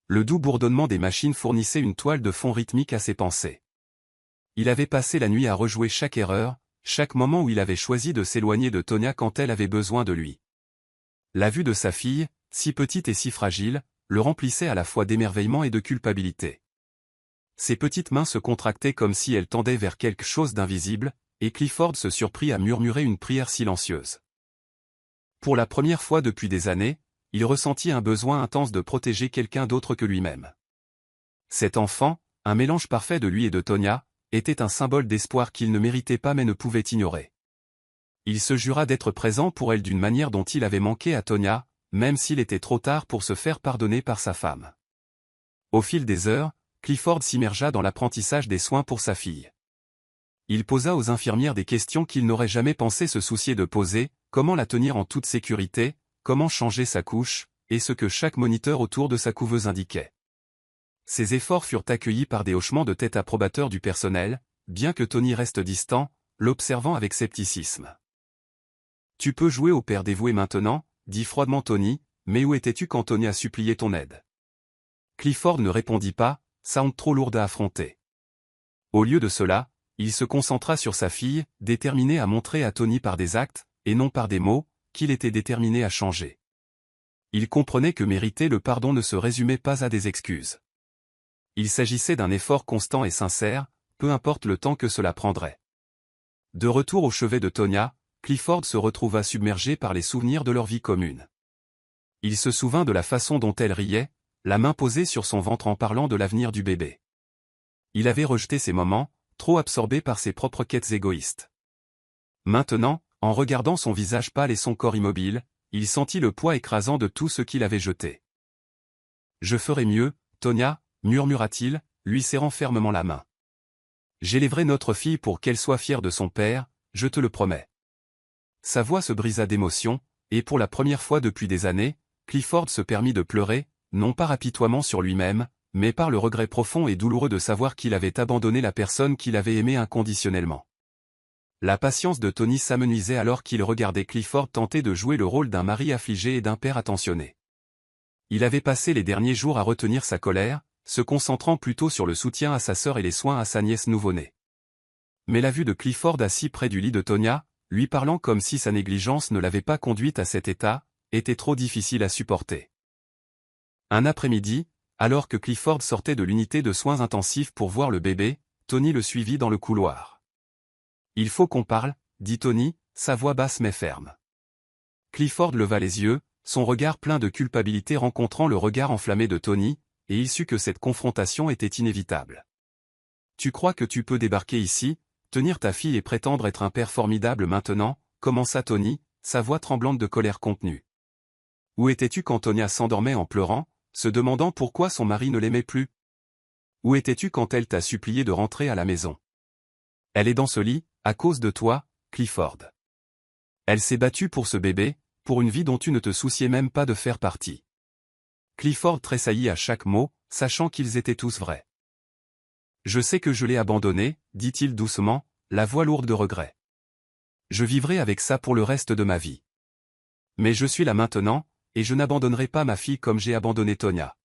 Le doux bourdonnement des machines fournissait une toile de fond rythmique à ses pensées. Il avait passé la nuit à rejouer chaque erreur, chaque moment où il avait choisi de s'éloigner de Tonia quand elle avait besoin de lui. La vue de sa fille, si petite et si fragile, le remplissait à la fois d'émerveillement et de culpabilité. Ses petites mains se contractaient comme si elles tendaient vers quelque chose d'invisible, et Clifford se surprit à murmurer une prière silencieuse. Pour la première fois depuis des années, il ressentit un besoin intense de protéger quelqu'un d'autre que lui-même. Cet enfant, un mélange parfait de lui et de Tonia, était un symbole d'espoir qu'il ne méritait pas mais ne pouvait ignorer. Il se jura d'être présent pour elle d'une manière dont il avait manqué à Tonia, même s'il était trop tard pour se faire pardonner par sa femme. Au fil des heures, Clifford s'immergea dans l'apprentissage des soins pour sa fille. Il posa aux infirmières des questions qu'il n'aurait jamais pensé se soucier de poser, comment la tenir en toute sécurité, comment changer sa couche, et ce que chaque moniteur autour de sa couveuse indiquait. Ses efforts furent accueillis par des hochements de tête approbateurs du personnel, bien que Tony reste distant, l'observant avec scepticisme. « Tu peux jouer au père dévoué maintenant » dit froidement Tony, « mais où étais-tu quand Tony a supplié ton aide ?» Clifford ne répondit pas, sa honte trop lourde à affronter. Au lieu de cela, il se concentra sur sa fille, déterminé à montrer à Tony par des actes, et non par des mots, qu'il était déterminé à changer. Il comprenait que mériter le pardon ne se résumait pas à des excuses. Il s'agissait d'un effort constant et sincère, peu importe le temps que cela prendrait. De retour au chevet de Tonia, Clifford se retrouva submergé par les souvenirs de leur vie commune. Il se souvint de la façon dont elle riait, la main posée sur son ventre en parlant de l'avenir du bébé. Il avait rejeté ces moments, trop absorbé par ses propres quêtes égoïstes. Maintenant, en regardant son visage pâle et son corps immobile, il sentit le poids écrasant de tout ce qu'il avait jeté. « Je ferai mieux, Tonia » murmura-t-il, lui serrant fermement la main. « J'élèverai notre fille pour qu'elle soit fière de son père, je te le promets. » Sa voix se brisa d'émotion, et pour la première fois depuis des années, Clifford se permit de pleurer, non par apitoiement sur lui-même, mais par le regret profond et douloureux de savoir qu'il avait abandonné la personne qu'il avait aimée inconditionnellement. La patience de Tony s'amenuisait alors qu'il regardait Clifford tenter de jouer le rôle d'un mari affligé et d'un père attentionné. Il avait passé les derniers jours à retenir sa colère, se concentrant plutôt sur le soutien à sa sœur et les soins à sa nièce nouveau-née. Mais la vue de Clifford assis près du lit de Tonia, lui parlant comme si sa négligence ne l'avait pas conduite à cet état, était trop difficile à supporter. Un après-midi, alors que Clifford sortait de l'unité de soins intensifs pour voir le bébé, Tony le suivit dans le couloir. « Il faut qu'on parle » dit Tony, sa voix basse mais ferme. Clifford leva les yeux, son regard plein de culpabilité rencontrant le regard enflammé de Tony, et il sut que cette confrontation était inévitable. « Tu crois que tu peux débarquer ici, tenir ta fille et prétendre être un père formidable maintenant » commença Tony, sa voix tremblante de colère contenue. « Où étais-tu quand Tonia s'endormait en pleurant, se demandant pourquoi son mari ne l'aimait plus? Où étais-tu quand elle t'a supplié de rentrer à la maison? Elle est dans ce lit, à cause de toi, Clifford. Elle s'est battue pour ce bébé, pour une vie dont tu ne te souciais même pas de faire partie. » Clifford tressaillit à chaque mot, sachant qu'ils étaient tous vrais. « Je sais que je l'ai abandonnée, dit-il doucement, la voix lourde de regret. Je vivrai avec ça pour le reste de ma vie. Mais je suis là maintenant, et je n'abandonnerai pas ma fille comme j'ai abandonné Tonia. »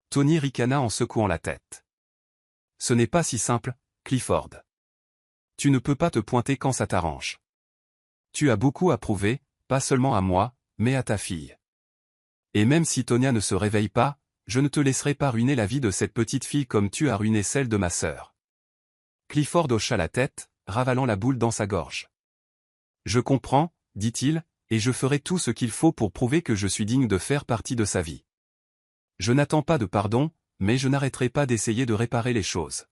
Tony ricana en secouant la tête. « Ce n'est pas si simple, Clifford. Tu ne peux pas te pointer quand ça t'arrange. Tu as beaucoup à prouver, pas seulement à moi, mais à ta fille. Et même si Tonia ne se réveille pas, je ne te laisserai pas ruiner la vie de cette petite fille comme tu as ruiné celle de ma sœur. » Clifford hocha la tête, ravalant la boule dans sa gorge. « Je comprends, dit-il, et je ferai tout ce qu'il faut pour prouver que je suis digne de faire partie de sa vie. Je n'attends pas de pardon, mais je n'arrêterai pas d'essayer de réparer les choses. »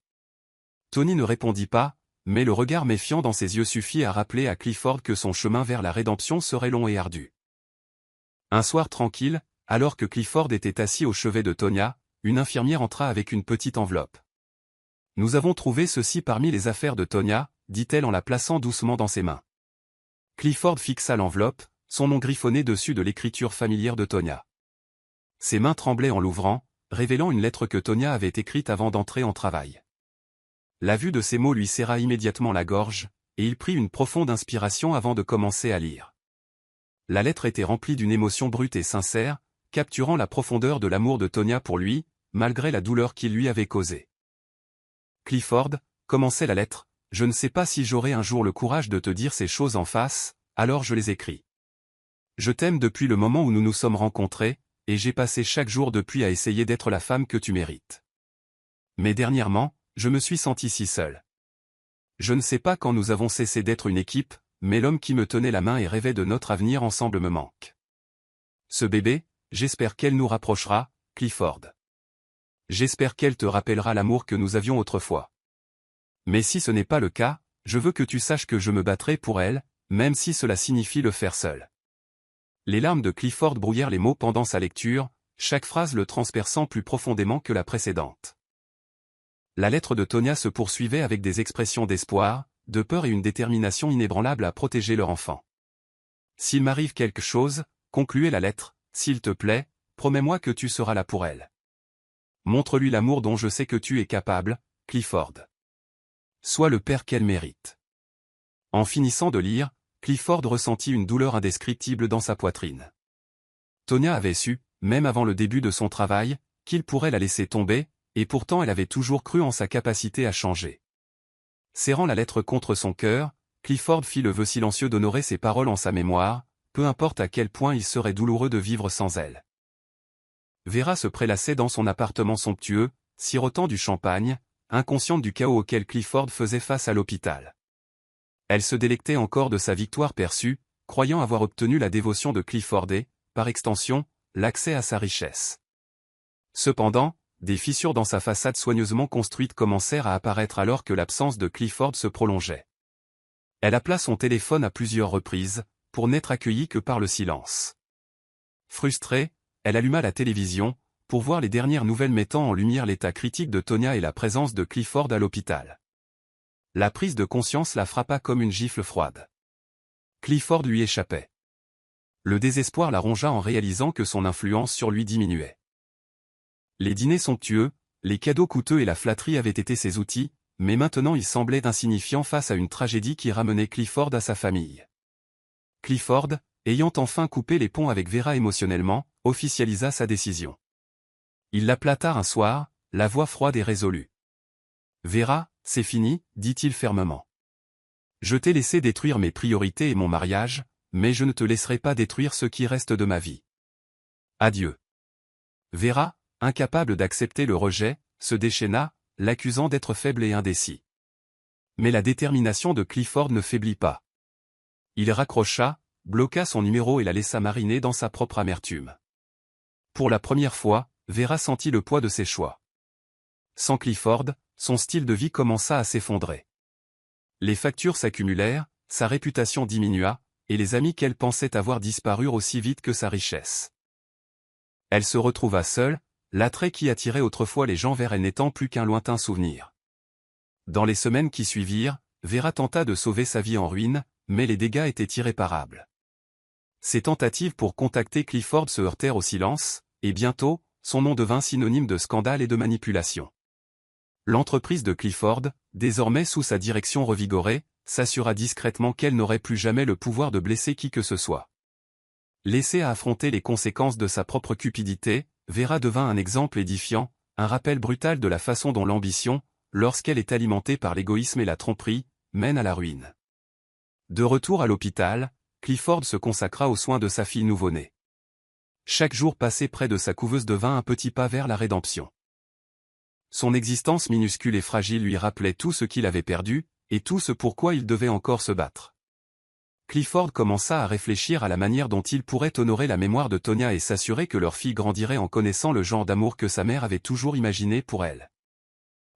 Tony ne répondit pas, mais le regard méfiant dans ses yeux suffit à rappeler à Clifford que son chemin vers la rédemption serait long et ardu. Un soir tranquille, alors que Clifford était assis au chevet de Tonia, une infirmière entra avec une petite enveloppe. « Nous avons trouvé ceci parmi les affaires de Tonia, » dit-elle en la plaçant doucement dans ses mains. Clifford fixa l'enveloppe, son nom griffonné dessus de l'écriture familière de Tonia. Ses mains tremblaient en l'ouvrant, révélant une lettre que Tonia avait écrite avant d'entrer en travail. La vue de ces mots lui serra immédiatement la gorge, et il prit une profonde inspiration avant de commencer à lire. la lettre était remplie d'une émotion brute et sincère, capturant la profondeur de l'amour de Tonya pour lui, malgré la douleur qu'il lui avait causée. Clifford, commençait la lettre, je ne sais pas si j'aurai un jour le courage de te dire ces choses en face, alors je les écris. Je t'aime depuis le moment où nous nous sommes rencontrés, et j'ai passé chaque jour depuis à essayer d'être la femme que tu mérites. Mais dernièrement, je me suis senti si seul. Je ne sais pas quand nous avons cessé d'être une équipe, mais l'homme qui me tenait la main et rêvait de notre avenir ensemble me manque. Ce bébé, j'espère qu'elle nous rapprochera, Clifford. J'espère qu'elle te rappellera l'amour que nous avions autrefois. Mais si ce n'est pas le cas, je veux que tu saches que je me battrai pour elle, même si cela signifie le faire seul. Les larmes de Clifford brouillèrent les mots pendant sa lecture, chaque phrase le transperçant plus profondément que la précédente. La lettre de Tonya se poursuivait avec des expressions d'espoir, de peur et une détermination inébranlable à protéger leur enfant. S'il m'arrive quelque chose, concluait la lettre, s'il te plaît, promets-moi que tu seras là pour elle. Montre-lui l'amour dont je sais que tu es capable, Clifford. Sois le père qu'elle mérite. En finissant de lire, Clifford ressentit une douleur indescriptible dans sa poitrine. Tonya avait su, même avant le début de son travail, qu'il pourrait la laisser tomber, et pourtant elle avait toujours cru en sa capacité à changer. Serrant la lettre contre son cœur, Clifford fit le vœu silencieux d'honorer ses paroles en sa mémoire, peu importe à quel point il serait douloureux de vivre sans elle. Vera se prélassait dans son appartement somptueux, sirotant du champagne, inconsciente du chaos auquel Clifford faisait face à l'hôpital. Elle se délectait encore de sa victoire perçue, croyant avoir obtenu la dévotion de Clifford et, par extension, l'accès à sa richesse. Cependant, des fissures dans sa façade soigneusement construite commencèrent à apparaître alors que l'absence de Clifford se prolongeait. Elle appela son téléphone à plusieurs reprises, pour n'être accueillie que par le silence. Frustrée, elle alluma la télévision, pour voir les dernières nouvelles mettant en lumière l'état critique de Tonya et la présence de Clifford à l'hôpital. La prise de conscience la frappa comme une gifle froide. Clifford lui échappait. Le désespoir la rongea en réalisant que son influence sur lui diminuait. Les dîners somptueux, les cadeaux coûteux et la flatterie avaient été ses outils, mais maintenant ils semblaient insignifiants face à une tragédie qui ramenait Clifford à sa famille. Clifford, ayant enfin coupé les ponts avec Vera émotionnellement, officialisa sa décision. Il l'appela tard un soir, la voix froide et résolue. « Vera, c'est fini, dit-il fermement. Je t'ai laissé détruire mes priorités et mon mariage, mais je ne te laisserai pas détruire ce qui reste de ma vie. Adieu. » Vera, incapable d'accepter le rejet, se déchaîna, l'accusant d'être faible et indécis. Mais la détermination de Clifford ne faiblit pas. Il raccrocha, bloqua son numéro et la laissa mariner dans sa propre amertume. Pour la première fois, Vera sentit le poids de ses choix. Sans Clifford, son style de vie commença à s'effondrer. Les factures s'accumulèrent, sa réputation diminua, et les amis qu'elle pensait avoir disparurent aussi vite que sa richesse. Elle se retrouva seule, l'attrait qui attirait autrefois les gens vers elle n'étant plus qu'un lointain souvenir. Dans les semaines qui suivirent, Vera tenta de sauver sa vie en ruine, mais les dégâts étaient irréparables. Ses tentatives pour contacter Clifford se heurtèrent au silence, et bientôt, son nom devint synonyme de scandale et de manipulation. L'entreprise de Clifford, désormais sous sa direction revigorée, s'assura discrètement qu'elle n'aurait plus jamais le pouvoir de blesser qui que ce soit. Laissée à affronter les conséquences de sa propre cupidité, Vera devint un exemple édifiant, un rappel brutal de la façon dont l'ambition, lorsqu'elle est alimentée par l'égoïsme et la tromperie, mène à la ruine. De retour à l'hôpital, Clifford se consacra aux soins de sa fille nouveau-née. Chaque jour passé près de sa couveuse devint un petit pas vers la rédemption. Son existence minuscule et fragile lui rappelait tout ce qu'il avait perdu, et tout ce pourquoi il devait encore se battre. Clifford commença à réfléchir à la manière dont il pourrait honorer la mémoire de Tonya et s'assurer que leur fille grandirait en connaissant le genre d'amour que sa mère avait toujours imaginé pour elle.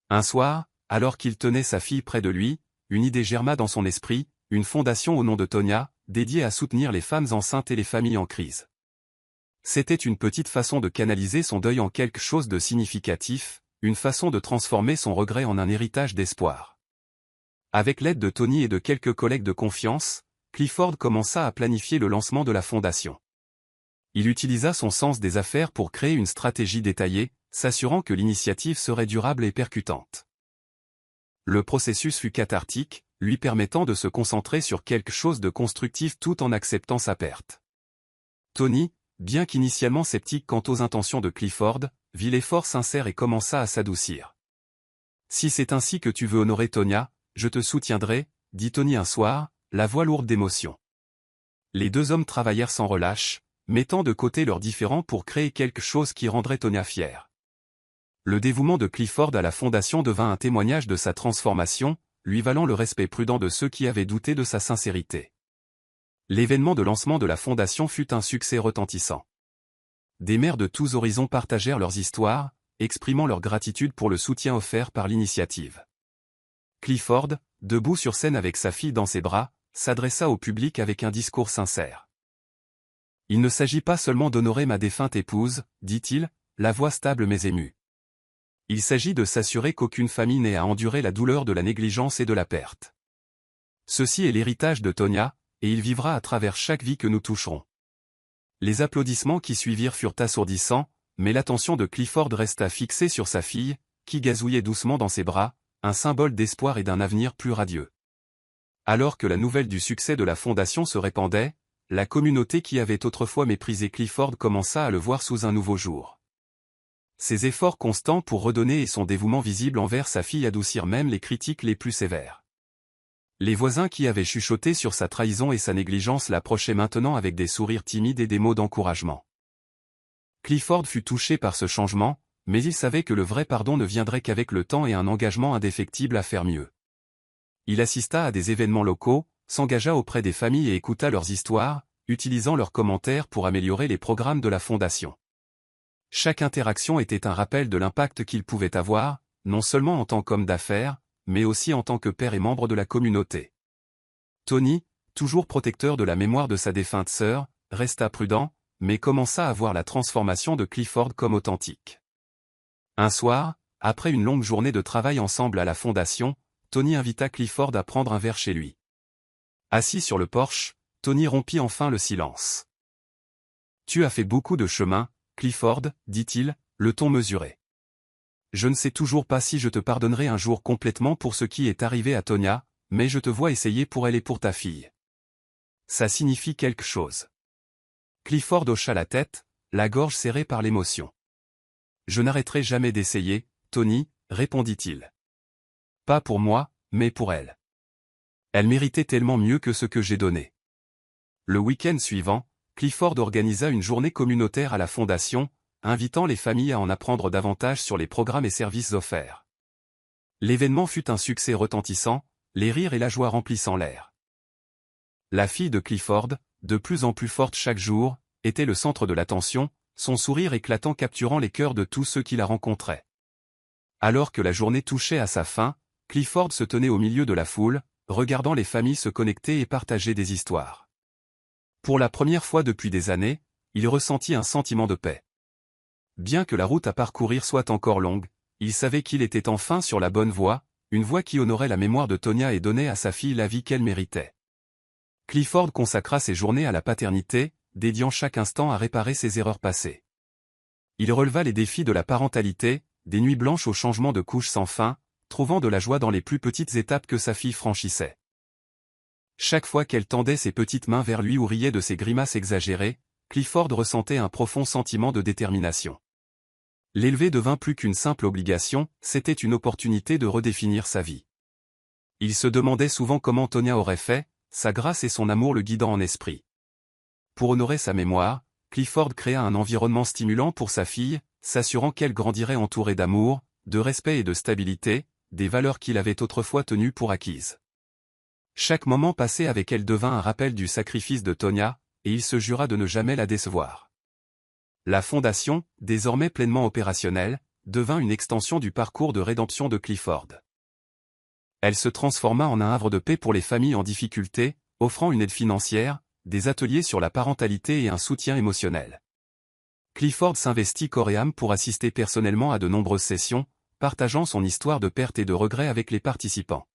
Un soir, alors qu'il tenait sa fille près de lui, une idée germa dans son esprit, une fondation au nom de Tonya, dédiée à soutenir les femmes enceintes et les familles en crise. C'était une petite façon de canaliser son deuil en quelque chose de significatif, une façon de transformer son regret en un héritage d'espoir. Avec l'aide de Tony et de quelques collègues de confiance, Clifford commença à planifier le lancement de la fondation. Il utilisa son sens des affaires pour créer une stratégie détaillée, s'assurant que l'initiative serait durable et percutante. Le processus fut cathartique, lui permettant de se concentrer sur quelque chose de constructif tout en acceptant sa perte. Tony, bien qu'initialement sceptique quant aux intentions de Clifford, vit l'effort sincère et commença à s'adoucir. « Si c'est ainsi que tu veux honorer Tonya, je te soutiendrai, » dit Tony un soir, la voix lourde d'émotion. Les deux hommes travaillèrent sans relâche, mettant de côté leurs différends pour créer quelque chose qui rendrait Tonya fière. Le dévouement de Clifford à la fondation devint un témoignage de sa transformation, lui valant le respect prudent de ceux qui avaient douté de sa sincérité. L'événement de lancement de la fondation fut un succès retentissant. Des mères de tous horizons partagèrent leurs histoires, exprimant leur gratitude pour le soutien offert par l'initiative. Clifford, debout sur scène avec sa fille dans ses bras, s'adressa au public avec un discours sincère. « Il ne s'agit pas seulement d'honorer ma défunte épouse, dit-il, la voix stable mais émue. Il s'agit de s'assurer qu'aucune famille n'ait à endurer la douleur de la négligence et de la perte. Ceci est l'héritage de Tonya, et il vivra à travers chaque vie que nous toucherons. » Les applaudissements qui suivirent furent assourdissants, mais l'attention de Clifford resta fixée sur sa fille, qui gazouillait doucement dans ses bras, un symbole d'espoir et d'un avenir plus radieux. Alors que la nouvelle du succès de la fondation se répandait, la communauté qui avait autrefois méprisé Clifford commença à le voir sous un nouveau jour. Ses efforts constants pour redonner et son dévouement visible envers sa fille adoucirent même les critiques les plus sévères. Les voisins qui avaient chuchoté sur sa trahison et sa négligence l'approchaient maintenant avec des sourires timides et des mots d'encouragement. Clifford fut touché par ce changement, mais il savait que le vrai pardon ne viendrait qu'avec le temps et un engagement indéfectible à faire mieux. Il assista à des événements locaux, s'engagea auprès des familles et écouta leurs histoires, utilisant leurs commentaires pour améliorer les programmes de la fondation. Chaque interaction était un rappel de l'impact qu'il pouvait avoir, non seulement en tant qu'homme d'affaires, mais aussi en tant que père et membre de la communauté. Tony, toujours protecteur de la mémoire de sa défunte sœur, resta prudent, mais commença à voir la transformation de Clifford comme authentique. Un soir, après une longue journée de travail ensemble à la fondation, Tony invita Clifford à prendre un verre chez lui. Assis sur le porche, Tony rompit enfin le silence. « Tu as fait beaucoup de chemin, Clifford, dit-il, le ton mesuré. Je ne sais toujours pas si je te pardonnerai un jour complètement pour ce qui est arrivé à Tonya, mais je te vois essayer pour elle et pour ta fille. Ça signifie quelque chose. » Clifford hocha la tête, la gorge serrée par l'émotion. « Je n'arrêterai jamais d'essayer, Tony, répondit-il. Pas pour moi, mais pour elle. Elle méritait tellement mieux que ce que j'ai donné. » Le week-end suivant, Clifford organisa une journée communautaire à la fondation, invitant les familles à en apprendre davantage sur les programmes et services offerts. L'événement fut un succès retentissant, les rires et la joie remplissant l'air. La fille de Clifford, de plus en plus forte chaque jour, était le centre de l'attention, son sourire éclatant capturant les cœurs de tous ceux qui la rencontraient. Alors que la journée touchait à sa fin, Clifford se tenait au milieu de la foule, regardant les familles se connecter et partager des histoires. Pour la première fois depuis des années, il ressentit un sentiment de paix. Bien que la route à parcourir soit encore longue, il savait qu'il était enfin sur la bonne voie, une voie qui honorait la mémoire de Tonya et donnait à sa fille la vie qu'elle méritait. Clifford consacra ses journées à la paternité, dédiant chaque instant à réparer ses erreurs passées. Il releva les défis de la parentalité, des nuits blanches aux changements de couches sans fin, trouvant de la joie dans les plus petites étapes que sa fille franchissait. Chaque fois qu'elle tendait ses petites mains vers lui ou riait de ses grimaces exagérées, Clifford ressentait un profond sentiment de détermination. L'élever devint plus qu'une simple obligation, c'était une opportunité de redéfinir sa vie. Il se demandait souvent comment Tonya aurait fait, sa grâce et son amour le guidant en esprit. Pour honorer sa mémoire, Clifford créa un environnement stimulant pour sa fille, s'assurant qu'elle grandirait entourée d'amour, de respect et de stabilité, des valeurs qu'il avait autrefois tenues pour acquises. Chaque moment passé avec elle devint un rappel du sacrifice de Tonya, et il se jura de ne jamais la décevoir. La fondation, désormais pleinement opérationnelle, devint une extension du parcours de rédemption de Clifford. Elle se transforma en un havre de paix pour les familles en difficulté, offrant une aide financière, des ateliers sur la parentalité et un soutien émotionnel. Clifford s'investit corps et âme pour assister personnellement à de nombreuses sessions, partageant son histoire de perte et de regret avec les participants.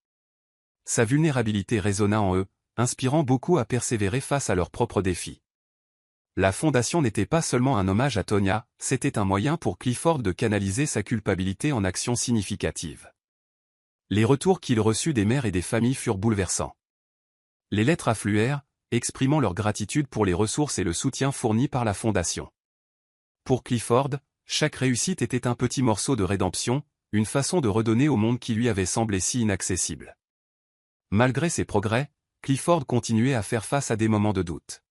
Sa vulnérabilité résonna en eux, inspirant beaucoup à persévérer face à leurs propres défis. La fondation n'était pas seulement un hommage à Tonya, c'était un moyen pour Clifford de canaliser sa culpabilité en actions significatives. Les retours qu'il reçut des mères et des familles furent bouleversants. Les lettres affluèrent, exprimant leur gratitude pour les ressources et le soutien fournis par la Fondation. Pour Clifford, chaque réussite était un petit morceau de rédemption, une façon de redonner au monde qui lui avait semblé si inaccessible. Malgré ses progrès, Clifford continuait à faire face à des moments de doute.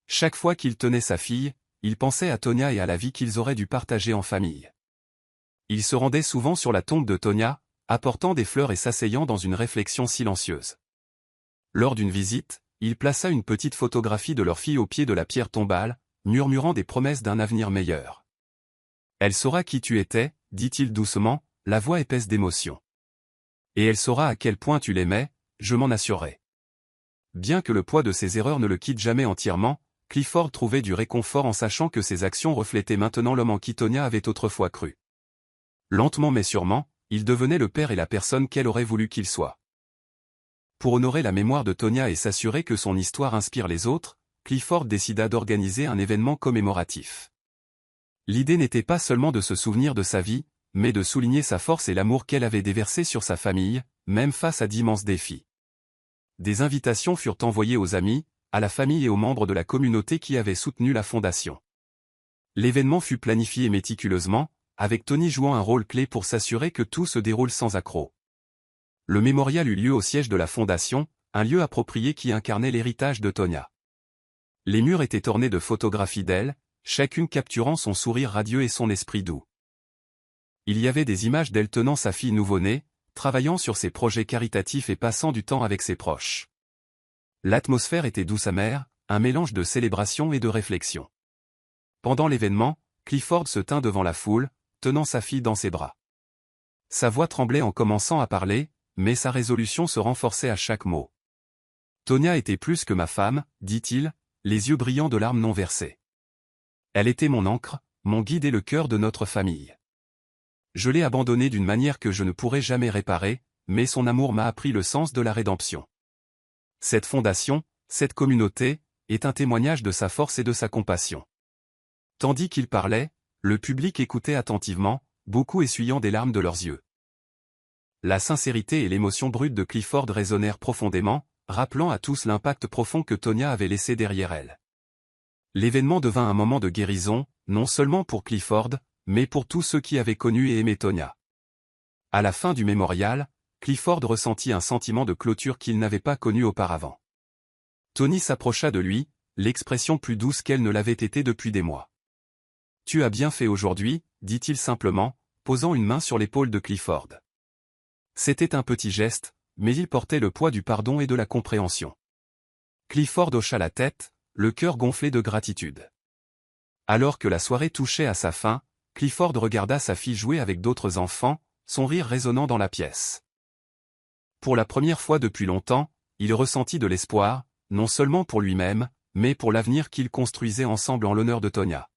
Chaque fois qu'il tenait sa fille, il pensait à Tonya et à la vie qu'ils auraient dû partager en famille. Il se rendait souvent sur la tombe de Tonya, apportant des fleurs et s'asseyant dans une réflexion silencieuse. Lors d'une visite, il plaça une petite photographie de leur fille au pied de la pierre tombale, murmurant des promesses d'un avenir meilleur. « Elle saura qui tu étais », dit-il doucement, la voix épaisse d'émotion. « Et elle saura à quel point tu l'aimais, je m'en assurerai. » Bien que le poids de ses erreurs ne le quitte jamais entièrement, Clifford trouvait du réconfort en sachant que ses actions reflétaient maintenant l'homme en qui Tonya avait autrefois cru. Lentement mais sûrement, il devenait le père et la personne qu'elle aurait voulu qu'il soit. Pour honorer la mémoire de Tonya et s'assurer que son histoire inspire les autres, Clifford décida d'organiser un événement commémoratif. L'idée n'était pas seulement de se souvenir de sa vie, mais de souligner sa force et l'amour qu'elle avait déversé sur sa famille, même face à d'immenses défis. Des invitations furent envoyées aux amis, à la famille et aux membres de la communauté qui avaient soutenu la fondation. L'événement fut planifié méticuleusement, avec Tony jouant un rôle clé pour s'assurer que tout se déroule sans accroc. Le mémorial eut lieu au siège de la fondation, un lieu approprié qui incarnait l'héritage de Tonya. Les murs étaient ornés de photographies d'elle, chacune capturant son sourire radieux et son esprit doux. Il y avait des images d'elle tenant sa fille nouveau-née, travaillant sur ses projets caritatifs et passant du temps avec ses proches. L'atmosphère était douce amère, un mélange de célébration et de réflexion. Pendant l'événement, Clifford se tint devant la foule, tenant sa fille dans ses bras. Sa voix tremblait en commençant à parler, mais sa résolution se renforçait à chaque mot. « Tonya était plus que ma femme, dit-il, les yeux brillants de larmes non versées. Elle était mon ancre, mon guide et le cœur de notre famille. Je l'ai abandonnée d'une manière que je ne pourrai jamais réparer, mais son amour m'a appris le sens de la rédemption. Cette fondation, cette communauté, est un témoignage de sa force et de sa compassion. » Tandis qu'il parlait, le public écoutait attentivement, beaucoup essuyant des larmes de leurs yeux. La sincérité et l'émotion brute de Clifford résonnèrent profondément, rappelant à tous l'impact profond que Tonya avait laissé derrière elle. L'événement devint un moment de guérison, non seulement pour Clifford, mais pour tous ceux qui avaient connu et aimé Tonya. À la fin du mémorial, Clifford ressentit un sentiment de clôture qu'il n'avait pas connu auparavant. Tony s'approcha de lui, l'expression plus douce qu'elle ne l'avait été depuis des mois. « Tu as bien fait aujourd'hui, » dit-il simplement, posant une main sur l'épaule de Clifford. C'était un petit geste, mais il portait le poids du pardon et de la compréhension. Clifford hocha la tête, le cœur gonflé de gratitude. Alors que la soirée touchait à sa fin, Clifford regarda sa fille jouer avec d'autres enfants, son rire résonnant dans la pièce. Pour la première fois depuis longtemps, il ressentit de l'espoir, non seulement pour lui-même, mais pour l'avenir qu'ils construisaient ensemble en l'honneur de Tonya.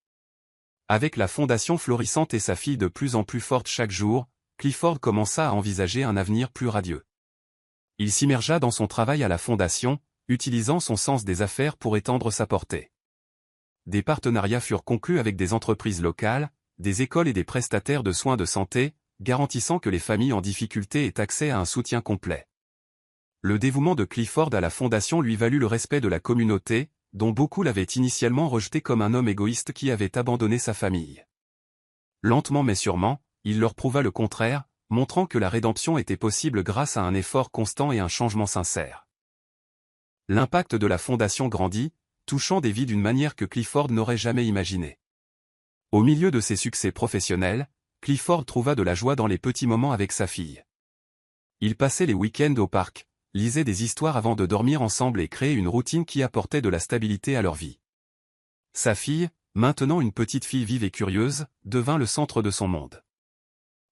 Avec la fondation florissante et sa fille de plus en plus forte chaque jour, Clifford commença à envisager un avenir plus radieux. Il s'immergea dans son travail à la fondation, utilisant son sens des affaires pour étendre sa portée. Des partenariats furent conclus avec des entreprises locales, des écoles et des prestataires de soins de santé, garantissant que les familles en difficulté aient accès à un soutien complet. Le dévouement de Clifford à la fondation lui valut le respect de la communauté, dont beaucoup l'avaient initialement rejeté comme un homme égoïste qui avait abandonné sa famille. Lentement mais sûrement, il leur prouva le contraire, montrant que la rédemption était possible grâce à un effort constant et un changement sincère. L'impact de la fondation grandit, touchant des vies d'une manière que Clifford n'aurait jamais imaginée. Au milieu de ses succès professionnels, Clifford trouva de la joie dans les petits moments avec sa fille. Ils passaient les week-ends au parc, lisaient des histoires avant de dormir ensemble et créaient une routine qui apportait de la stabilité à leur vie. Sa fille, maintenant une petite fille vive et curieuse, devint le centre de son monde.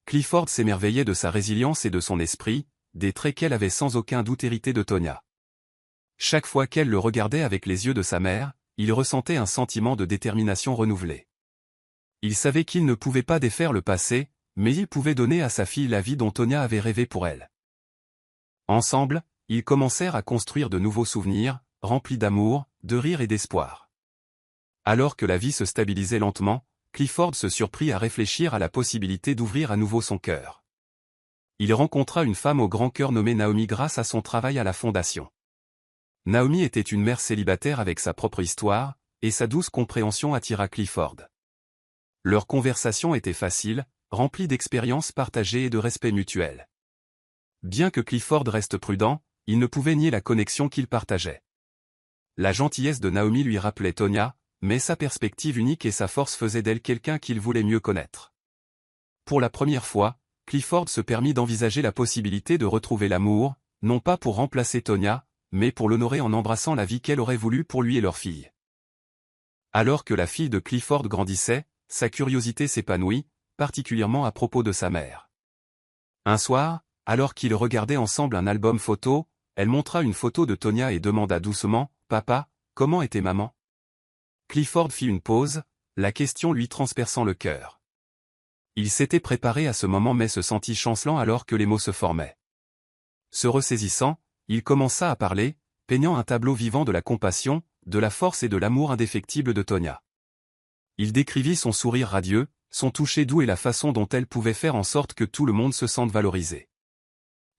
Clifford s'émerveillait de sa résilience et de son esprit, des traits qu'elle avait sans aucun doute hérités de Tonya. Chaque fois qu'elle le regardait avec les yeux de sa mère, il ressentait un sentiment de détermination renouvelée. Il savait qu'il ne pouvait pas défaire le passé, mais il pouvait donner à sa fille la vie dont Tonya avait rêvé pour elle. Ensemble, ils commencèrent à construire de nouveaux souvenirs, remplis d'amour, de rire et d'espoir. Alors que la vie se stabilisait lentement, Clifford se surprit à réfléchir à la possibilité d'ouvrir à nouveau son cœur. Il rencontra une femme au grand cœur nommée Naomi grâce à son travail à la fondation. Naomi était une mère célibataire avec sa propre histoire, et sa douce compréhension attira Clifford. Leur conversation était facile, remplie d'expériences partagées et de respect mutuel. Bien que Clifford reste prudent, il ne pouvait nier la connexion qu'ils partageaient. La gentillesse de Naomi lui rappelait Tonya, mais sa perspective unique et sa force faisaient d'elle quelqu'un qu'il voulait mieux connaître. Pour la première fois, Clifford se permit d'envisager la possibilité de retrouver l'amour, non pas pour remplacer Tonya, mais pour l'honorer en embrassant la vie qu'elle aurait voulu pour lui et leur fille. Alors que la fille de Clifford grandissait, sa curiosité s'épanouit, particulièrement à propos de sa mère. Un soir, alors qu'ils regardaient ensemble un album photo, elle montra une photo de Tonya et demanda doucement, « Papa, comment était maman ?» Clifford fit une pause, la question lui transperçant le cœur. Il s'était préparé à ce moment mais se sentit chancelant alors que les mots se formaient. Se ressaisissant, il commença à parler, peignant un tableau vivant de la compassion, de la force et de l'amour indéfectible de Tonya. Il décrivit son sourire radieux, son toucher doux et la façon dont elle pouvait faire en sorte que tout le monde se sente valorisé.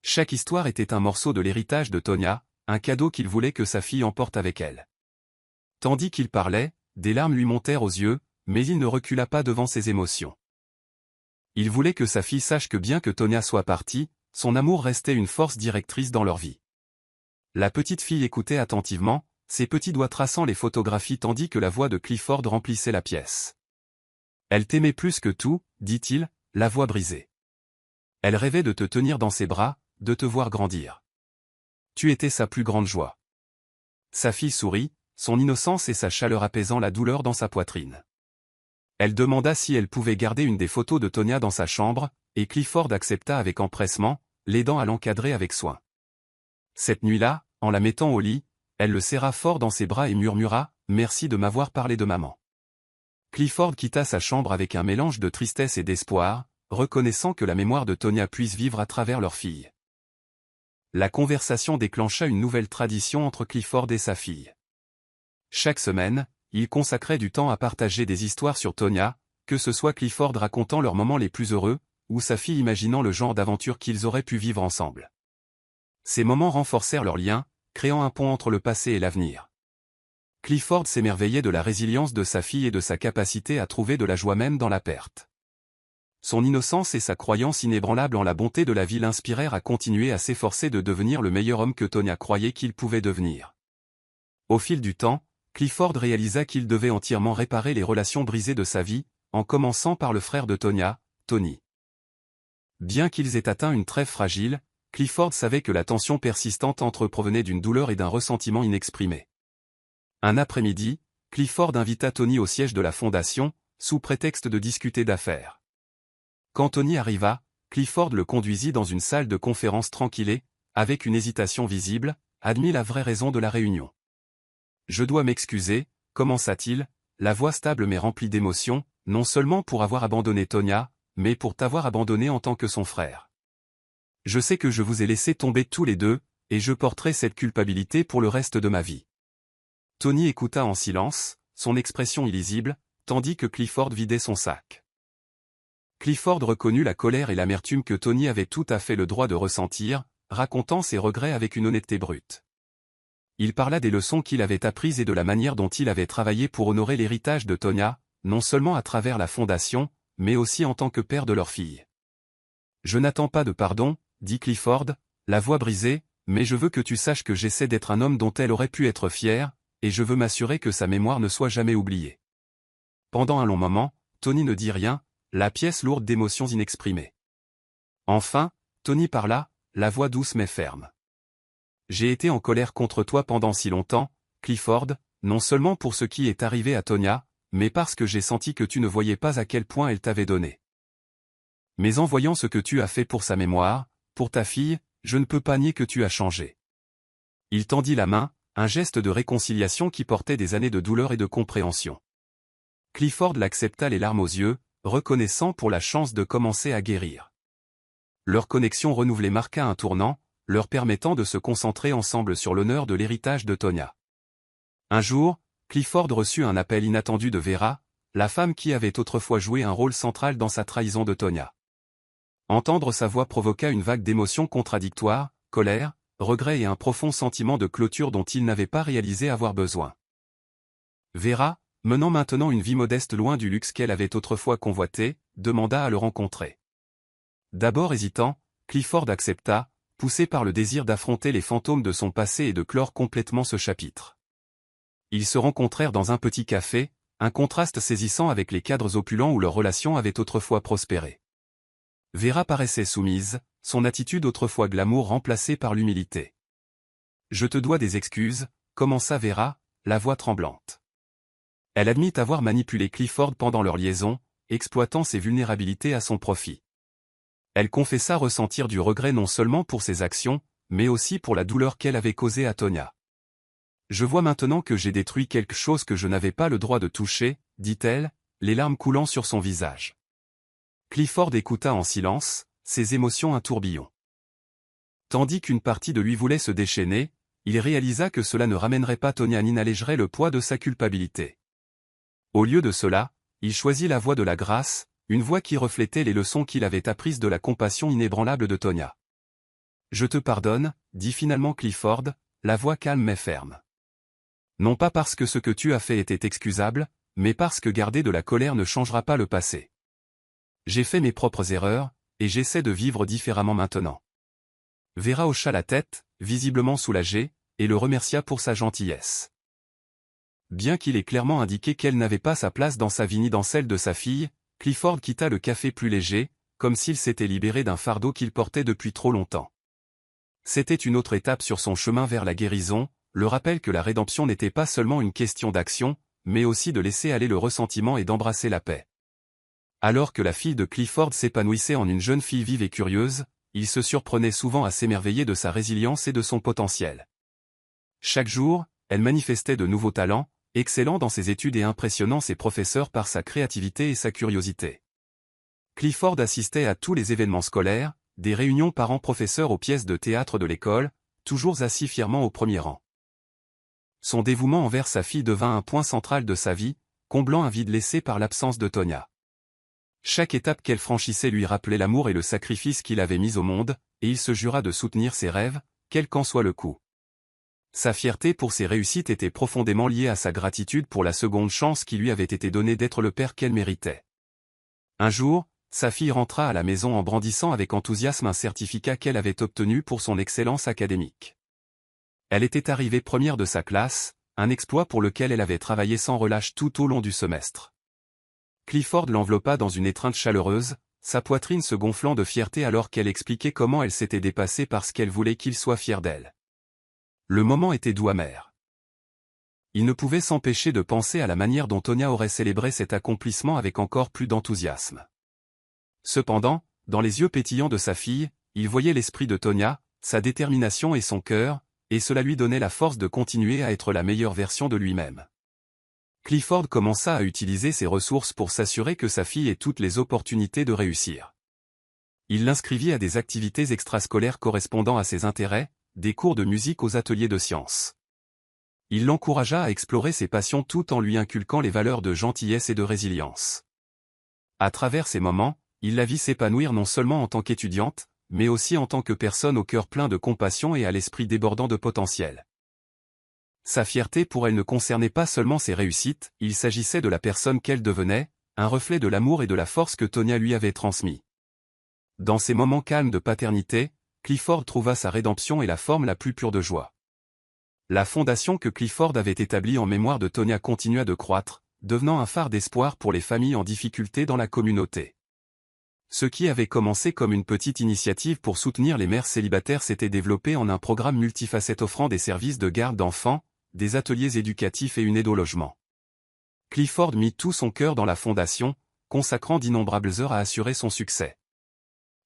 Chaque histoire était un morceau de l'héritage de Tonya, un cadeau qu'il voulait que sa fille emporte avec elle. Tandis qu'il parlait, des larmes lui montèrent aux yeux, mais il ne recula pas devant ses émotions. Il voulait que sa fille sache que bien que Tonya soit partie, son amour restait une force directrice dans leur vie. La petite fille écoutait attentivement, ses petits doigts traçant les photographies tandis que la voix de Clifford remplissait la pièce. « Elle t'aimait plus que tout, dit-il, la voix brisée. Elle rêvait de te tenir dans ses bras, de te voir grandir. Tu étais sa plus grande joie. » Sa fille sourit, son innocence et sa chaleur apaisant la douleur dans sa poitrine. Elle demanda si elle pouvait garder une des photos de Tonya dans sa chambre, et Clifford accepta avec empressement, l'aidant à l'encadrer avec soin. Cette nuit-là, en la mettant au lit, elle le serra fort dans ses bras et murmura « Merci de m'avoir parlé de maman. » Clifford quitta sa chambre avec un mélange de tristesse et d'espoir, reconnaissant que la mémoire de Tonya puisse vivre à travers leur fille. La conversation déclencha une nouvelle tradition entre Clifford et sa fille. Chaque semaine, ils consacraient du temps à partager des histoires sur Tonya, que ce soit Clifford racontant leurs moments les plus heureux, ou sa fille imaginant le genre d'aventure qu'ils auraient pu vivre ensemble. Ces moments renforcèrent leur lien, créant un pont entre le passé et l'avenir. Clifford s'émerveillait de la résilience de sa fille et de sa capacité à trouver de la joie même dans la perte. Son innocence et sa croyance inébranlable en la bonté de la vie l'inspirèrent à continuer à s'efforcer de devenir le meilleur homme que Tonya croyait qu'il pouvait devenir. Au fil du temps, Clifford réalisa qu'il devait entièrement réparer les relations brisées de sa vie, en commençant par le frère de Tonya, Tony. Bien qu'ils aient atteint une trêve fragile, Clifford savait que la tension persistante entre eux provenait d'une douleur et d'un ressentiment inexprimé. Un après-midi, Clifford invita Tony au siège de la fondation, sous prétexte de discuter d'affaires. Quand Tony arriva, Clifford le conduisit dans une salle de conférence tranquille et, avec une hésitation visible, admit la vraie raison de la réunion. « Je dois m'excuser » commença-t-il, la voix stable mais remplie d'émotion, non seulement pour avoir abandonné Tonya, mais pour t'avoir abandonné en tant que son frère. Je sais que je vous ai laissé tomber tous les deux, et je porterai cette culpabilité pour le reste de ma vie. Tony écouta en silence, son expression illisible, tandis que Clifford vidait son sac. Clifford reconnut la colère et l'amertume que Tony avait tout à fait le droit de ressentir, racontant ses regrets avec une honnêteté brute. Il parla des leçons qu'il avait apprises et de la manière dont il avait travaillé pour honorer l'héritage de Tonya, non seulement à travers la fondation, mais aussi en tant que père de leur fille. « Je n'attends pas de pardon, » dit Clifford, la voix brisée, « mais je veux que tu saches que j'essaie d'être un homme dont elle aurait pu être fière, et je veux m'assurer que sa mémoire ne soit jamais oubliée. » Pendant un long moment, Tony ne dit rien, la pièce lourde d'émotions inexprimées. Enfin, Tony parla, la voix douce mais ferme. « J'ai été en colère contre toi pendant si longtemps, Clifford, non seulement pour ce qui est arrivé à Tonya, mais parce que j'ai senti que tu ne voyais pas à quel point elle t'avait donné. Mais en voyant ce que tu as fait pour sa mémoire, pour ta fille, je ne peux pas nier que tu as changé. » Il tendit la main, un geste de réconciliation qui portait des années de douleur et de compréhension. Clifford l'accepta les larmes aux yeux, reconnaissant pour la chance de commencer à guérir. Leur connexion renouvelée marqua un tournant, leur permettant de se concentrer ensemble sur l'honneur de l'héritage de Tonya. Un jour, Clifford reçut un appel inattendu de Vera, la femme qui avait autrefois joué un rôle central dans sa trahison de Tonya. Entendre sa voix provoqua une vague d'émotions contradictoires, colère, regret et un profond sentiment de clôture dont il n'avait pas réalisé avoir besoin. Vera, menant maintenant une vie modeste loin du luxe qu'elle avait autrefois convoité, demanda à le rencontrer. D'abord hésitant, Clifford accepta, poussé par le désir d'affronter les fantômes de son passé et de clore complètement ce chapitre. Ils se rencontrèrent dans un petit café, un contraste saisissant avec les cadres opulents où leur relation avait autrefois prospéré. Vera paraissait soumise, son attitude autrefois glamour remplacée par l'humilité. « Je te dois des excuses », commença Vera, la voix tremblante. Elle admit avoir manipulé Clifford pendant leur liaison, exploitant ses vulnérabilités à son profit. Elle confessa ressentir du regret non seulement pour ses actions, mais aussi pour la douleur qu'elle avait causée à Tonya. « Je vois maintenant que j'ai détruit quelque chose que je n'avais pas le droit de toucher, » dit-elle, les larmes coulant sur son visage. Clifford écouta en silence, ses émotions un tourbillon. Tandis qu'une partie de lui voulait se déchaîner, il réalisa que cela ne ramènerait pas Tonya ni n'allégerait le poids de sa culpabilité. Au lieu de cela, il choisit la voie de la grâce, une voie qui reflétait les leçons qu'il avait apprises de la compassion inébranlable de Tonya. « Je te pardonne, » dit finalement Clifford, la voix calme mais ferme. Non pas parce que ce que tu as fait était excusable, mais parce que garder de la colère ne changera pas le passé. J'ai fait mes propres erreurs, et j'essaie de vivre différemment maintenant. Vera hocha la tête, visiblement soulagée, et le remercia pour sa gentillesse. Bien qu'il ait clairement indiqué qu'elle n'avait pas sa place dans sa vie ni dans celle de sa fille, Clifford quitta le café plus léger, comme s'il s'était libéré d'un fardeau qu'il portait depuis trop longtemps. C'était une autre étape sur son chemin vers la guérison, le rappel que la rédemption n'était pas seulement une question d'action, mais aussi de laisser aller le ressentiment et d'embrasser la paix. Alors que la fille de Clifford s'épanouissait en une jeune fille vive et curieuse, il se surprenait souvent à s'émerveiller de sa résilience et de son potentiel. Chaque jour, elle manifestait de nouveaux talents, excellant dans ses études et impressionnant ses professeurs par sa créativité et sa curiosité. Clifford assistait à tous les événements scolaires, des réunions parents-professeurs aux pièces de théâtre de l'école, toujours assis fièrement au premier rang. Son dévouement envers sa fille devint un point central de sa vie, comblant un vide laissé par l'absence de Tonya. Chaque étape qu'elle franchissait lui rappelait l'amour et le sacrifice qu'il avait mis au monde, et il se jura de soutenir ses rêves, quel qu'en soit le coût. Sa fierté pour ses réussites était profondément liée à sa gratitude pour la seconde chance qui lui avait été donnée d'être le père qu'elle méritait. Un jour, sa fille rentra à la maison en brandissant avec enthousiasme un certificat qu'elle avait obtenu pour son excellence académique. Elle était arrivée première de sa classe, un exploit pour lequel elle avait travaillé sans relâche tout au long du semestre. Clifford l'enveloppa dans une étreinte chaleureuse, sa poitrine se gonflant de fierté alors qu'elle expliquait comment elle s'était dépassée parce qu'elle voulait qu'il soit fier d'elle. Le moment était doux amer. Il ne pouvait s'empêcher de penser à la manière dont Tonya aurait célébré cet accomplissement avec encore plus d'enthousiasme. Cependant, dans les yeux pétillants de sa fille, il voyait l'esprit de Tonya, sa détermination et son cœur, et cela lui donnait la force de continuer à être la meilleure version de lui-même. Clifford commença à utiliser ses ressources pour s'assurer que sa fille ait toutes les opportunités de réussir. Il l'inscrivit à des activités extrascolaires correspondant à ses intérêts, des cours de musique aux ateliers de sciences. Il l'encouragea à explorer ses passions tout en lui inculquant les valeurs de gentillesse et de résilience. À travers ces moments, il la vit s'épanouir non seulement en tant qu'étudiante, mais aussi en tant que personne au cœur plein de compassion et à l'esprit débordant de potentiel. Sa fierté pour elle ne concernait pas seulement ses réussites, il s'agissait de la personne qu'elle devenait, un reflet de l'amour et de la force que Tonya lui avait transmis. Dans ces moments calmes de paternité, Clifford trouva sa rédemption et la forme la plus pure de joie. La fondation que Clifford avait établie en mémoire de Tonya continua de croître, devenant un phare d'espoir pour les familles en difficulté dans la communauté. Ce qui avait commencé comme une petite initiative pour soutenir les mères célibataires s'était développé en un programme multifacette offrant des services de garde d'enfants, des ateliers éducatifs et une aide au logement. Clifford mit tout son cœur dans la fondation, consacrant d'innombrables heures à assurer son succès.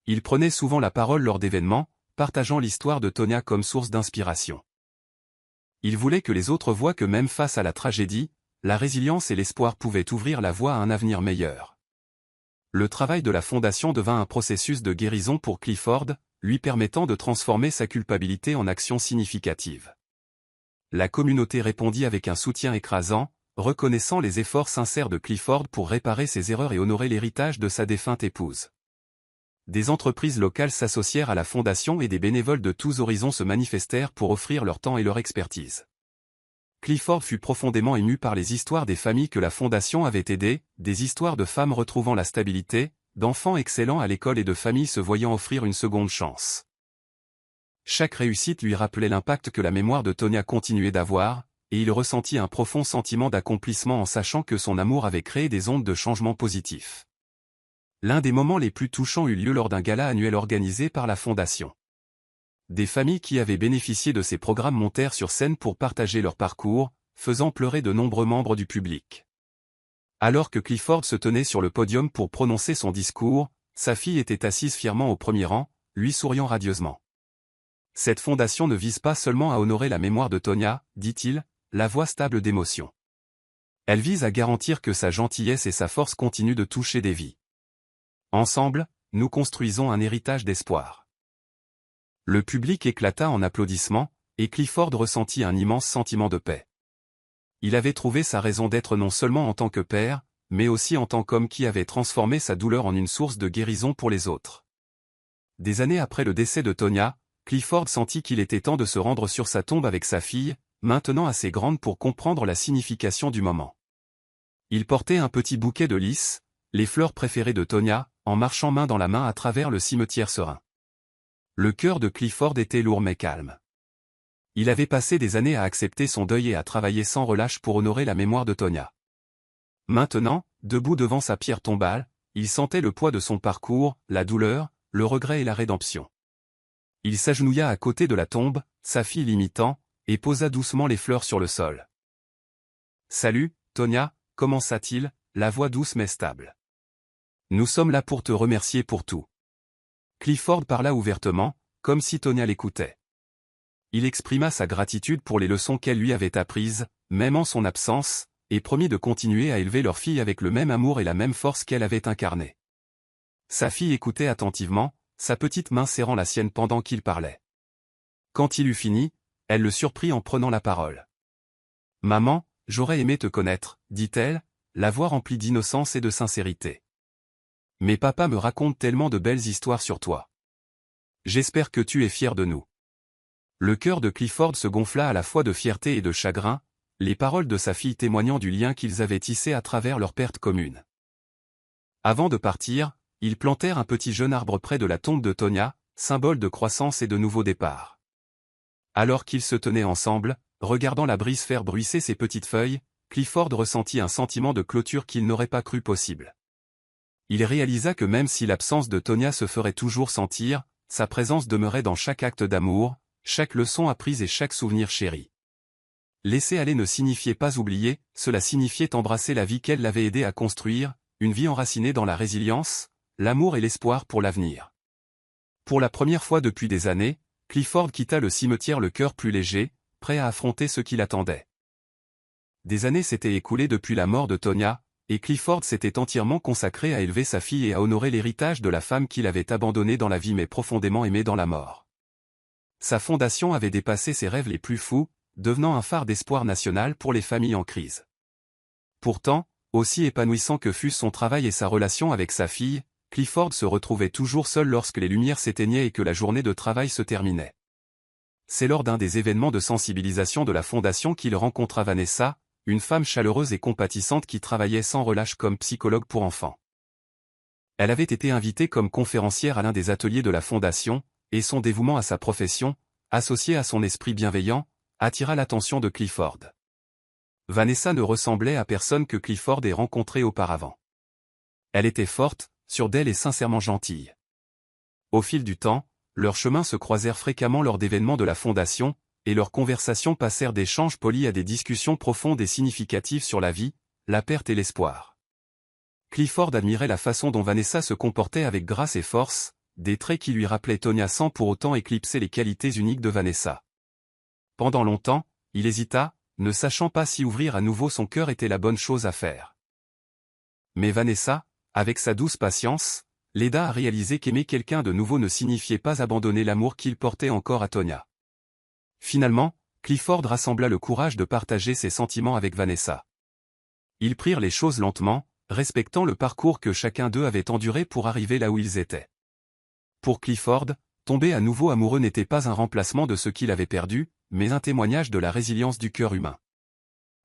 Il prenait souvent la parole lors d'événements, partageant l'histoire de Tonya comme source d'inspiration. Il voulait que les autres voient que même face à la tragédie, la résilience et l'espoir pouvaient ouvrir la voie à un avenir meilleur. Le travail de la fondation devint un processus de guérison pour Clifford, lui permettant de transformer sa culpabilité en action significative. La communauté répondit avec un soutien écrasant, reconnaissant les efforts sincères de Clifford pour réparer ses erreurs et honorer l'héritage de sa défunte épouse. des entreprises locales s'associèrent à la fondation et des bénévoles de tous horizons se manifestèrent pour offrir leur temps et leur expertise. Clifford fut profondément ému par les histoires des familles que la fondation avait aidées, des histoires de femmes retrouvant la stabilité, d'enfants excellents à l'école et de familles se voyant offrir une seconde chance. Chaque réussite lui rappelait l'impact que la mémoire de Tonya continuait d'avoir, et il ressentit un profond sentiment d'accomplissement en sachant que son amour avait créé des ondes de changement positifs. L'un des moments les plus touchants eut lieu lors d'un gala annuel organisé par la Fondation. Des familles qui avaient bénéficié de ces programmes montèrent sur scène pour partager leur parcours, faisant pleurer de nombreux membres du public. Alors que Clifford se tenait sur le podium pour prononcer son discours, sa fille était assise fièrement au premier rang, lui souriant radieusement. Cette fondation ne vise pas seulement à honorer la mémoire de Tonya, dit-il, la voix stable d'émotion. Elle vise à garantir que sa gentillesse et sa force continuent de toucher des vies. Ensemble, nous construisons un héritage d'espoir. Le public éclata en applaudissements, et Clifford ressentit un immense sentiment de paix. Il avait trouvé sa raison d'être non seulement en tant que père, mais aussi en tant qu'homme qui avait transformé sa douleur en une source de guérison pour les autres. Des années après le décès de Tonya, Clifford sentit qu'il était temps de se rendre sur sa tombe avec sa fille, maintenant assez grande pour comprendre la signification du moment. Il portait un petit bouquet de lys, les fleurs préférées de Tonya, en marchant main dans la main à travers le cimetière serein. Le cœur de Clifford était lourd mais calme. Il avait passé des années à accepter son deuil et à travailler sans relâche pour honorer la mémoire de Tonya. Maintenant, debout devant sa pierre tombale, il sentait le poids de son parcours, la douleur, le regret et la rédemption. Il s'agenouilla à côté de la tombe, sa fille l'imitant, et posa doucement les fleurs sur le sol. « Salut, Tonya » commença-t-il, la voix douce mais stable. « Nous sommes là pour te remercier pour tout. » Clifford parla ouvertement, comme si Tonya l'écoutait. Il exprima sa gratitude pour les leçons qu'elle lui avait apprises, même en son absence, et promit de continuer à élever leur fille avec le même amour et la même force qu'elle avait incarnée. Sa fille écoutait attentivement, sa petite main serrant la sienne pendant qu'il parlait. Quand il eut fini, elle le surprit en prenant la parole. « Maman, j'aurais aimé te connaître, » dit-elle, la voix remplie d'innocence et de sincérité. « Mais papa me raconte tellement de belles histoires sur toi. J'espère que tu es fier de nous. » Le cœur de Clifford se gonfla à la fois de fierté et de chagrin, les paroles de sa fille témoignant du lien qu'ils avaient tissé à travers leur perte commune. Avant de partir, ils plantèrent un petit jeune arbre près de la tombe de Tonya, symbole de croissance et de nouveau départ. Alors qu'ils se tenaient ensemble, regardant la brise faire bruisser ses petites feuilles, Clifford ressentit un sentiment de clôture qu'il n'aurait pas cru possible. Il réalisa que même si l'absence de Tonya se ferait toujours sentir, sa présence demeurait dans chaque acte d'amour, chaque leçon apprise et chaque souvenir chéri. Laisser aller ne signifiait pas oublier, cela signifiait embrasser la vie qu'elle l'avait aidé à construire, une vie enracinée dans la résilience, l'amour et l'espoir pour l'avenir. Pour la première fois depuis des années, Clifford quitta le cimetière le cœur plus léger, prêt à affronter ce qui l'attendait. Des années s'étaient écoulées depuis la mort de Tonya, et Clifford s'était entièrement consacré à élever sa fille et à honorer l'héritage de la femme qu'il avait abandonnée dans la vie mais profondément aimée dans la mort. Sa fondation avait dépassé ses rêves les plus fous, devenant un phare d'espoir national pour les familles en crise. Pourtant, aussi épanouissant que fût son travail et sa relation avec sa fille, Clifford se retrouvait toujours seul lorsque les lumières s'éteignaient et que la journée de travail se terminait. C'est lors d'un des événements de sensibilisation de la Fondation qu'il rencontra Vanessa, une femme chaleureuse et compatissante qui travaillait sans relâche comme psychologue pour enfants. Elle avait été invitée comme conférencière à l'un des ateliers de la Fondation, et son dévouement à sa profession, associé à son esprit bienveillant, attira l'attention de Clifford. Vanessa ne ressemblait à personne que Clifford ait rencontré auparavant. Elle était forte, sûre d'elle et sincèrement gentille. Au fil du temps, leurs chemins se croisèrent fréquemment lors d'événements de la Fondation, et leurs conversations passèrent d'échanges polis à des discussions profondes et significatives sur la vie, la perte et l'espoir. Clifford admirait la façon dont Vanessa se comportait avec grâce et force, des traits qui lui rappelaient Tonya sans pour autant éclipser les qualités uniques de Vanessa. Pendant longtemps, il hésita, ne sachant pas si ouvrir à nouveau son cœur était la bonne chose à faire. Mais Vanessa, avec sa douce patience, l'aida à réaliser qu'aimer quelqu'un de nouveau ne signifiait pas abandonner l'amour qu'il portait encore à Tonya. Finalement, Clifford rassembla le courage de partager ses sentiments avec Vanessa. Ils prirent les choses lentement, respectant le parcours que chacun d'eux avait enduré pour arriver là où ils étaient. Pour Clifford, tomber à nouveau amoureux n'était pas un remplacement de ce qu'il avait perdu, mais un témoignage de la résilience du cœur humain.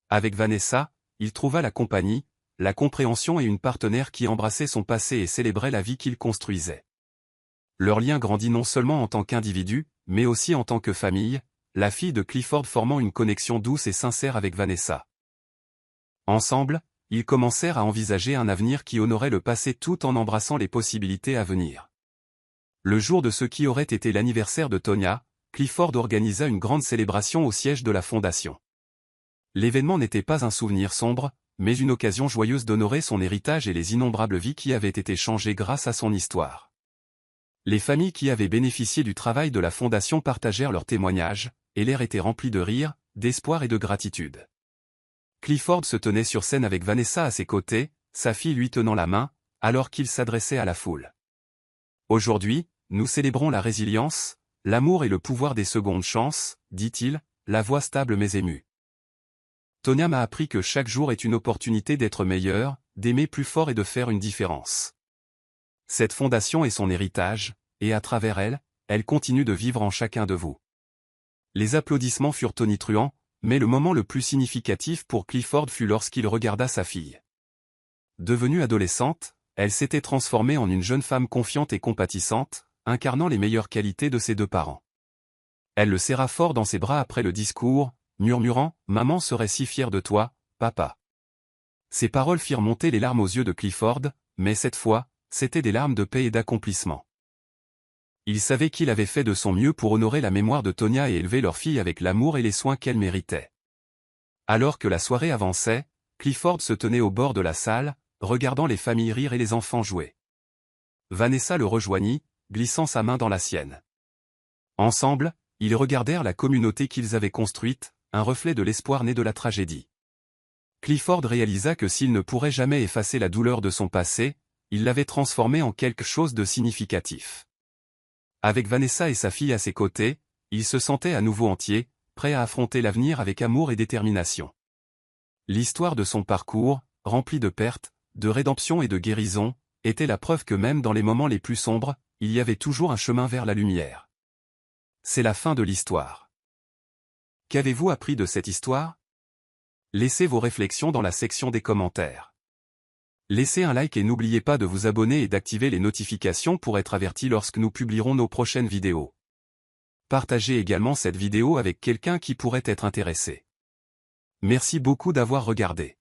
Avec Vanessa, il trouva la compagnie, la compréhension et une partenaire qui embrassait son passé et célébrait la vie qu'il construisait. Leur lien grandit non seulement en tant qu'individu, mais aussi en tant que famille, la fille de Clifford formant une connexion douce et sincère avec Vanessa. Ensemble, ils commencèrent à envisager un avenir qui honorait le passé tout en embrassant les possibilités à venir. Le jour de ce qui aurait été l'anniversaire de Tonya, Clifford organisa une grande célébration au siège de la fondation. L'événement n'était pas un souvenir sombre, mais une occasion joyeuse d'honorer son héritage et les innombrables vies qui avaient été changées grâce à son histoire. Les familles qui avaient bénéficié du travail de la fondation partagèrent leurs témoignages, et l'air était rempli de rire, d'espoir et de gratitude. Clifford se tenait sur scène avec Vanessa à ses côtés, sa fille lui tenant la main, alors qu'il s'adressait à la foule. Aujourd'hui, nous célébrons la résilience, l'amour et le pouvoir des secondes chances, dit-il, la voix stable mais émue. Tonya m'a appris que chaque jour est une opportunité d'être meilleur, d'aimer plus fort et de faire une différence. Cette fondation est son héritage, et à travers elle, elle continue de vivre en chacun de vous. Les applaudissements furent tonitruants, mais le moment le plus significatif pour Clifford fut lorsqu'il regarda sa fille. Devenue adolescente, elle s'était transformée en une jeune femme confiante et compatissante, incarnant les meilleures qualités de ses deux parents. Elle le serra fort dans ses bras après le discours, murmurant « Maman serait si fière de toi, papa ». Ces paroles firent monter les larmes aux yeux de Clifford, mais cette fois, c'étaient des larmes de paix et d'accomplissement. Il savait qu'il avait fait de son mieux pour honorer la mémoire de Tonya et élever leur fille avec l'amour et les soins qu'elle méritait. Alors que la soirée avançait, Clifford se tenait au bord de la salle, regardant les familles rire et les enfants jouer. Vanessa le rejoignit, glissant sa main dans la sienne. Ensemble, ils regardèrent la communauté qu'ils avaient construite, un reflet de l'espoir né de la tragédie. Clifford réalisa que s'il ne pourrait jamais effacer la douleur de son passé, il l'avait transformée en quelque chose de significatif. Avec Vanessa et sa fille à ses côtés, il se sentait à nouveau entier, prêt à affronter l'avenir avec amour et détermination. L'histoire de son parcours, rempli de pertes, de rédemption et de guérison, était la preuve que même dans les moments les plus sombres, il y avait toujours un chemin vers la lumière. C'est la fin de l'histoire. Qu'avez-vous appris de cette histoire? Laissez vos réflexions dans la section des commentaires. Laissez un like et n'oubliez pas de vous abonner et d'activer les notifications pour être averti lorsque nous publierons nos prochaines vidéos. Partagez également cette vidéo avec quelqu'un qui pourrait être intéressé. Merci beaucoup d'avoir regardé.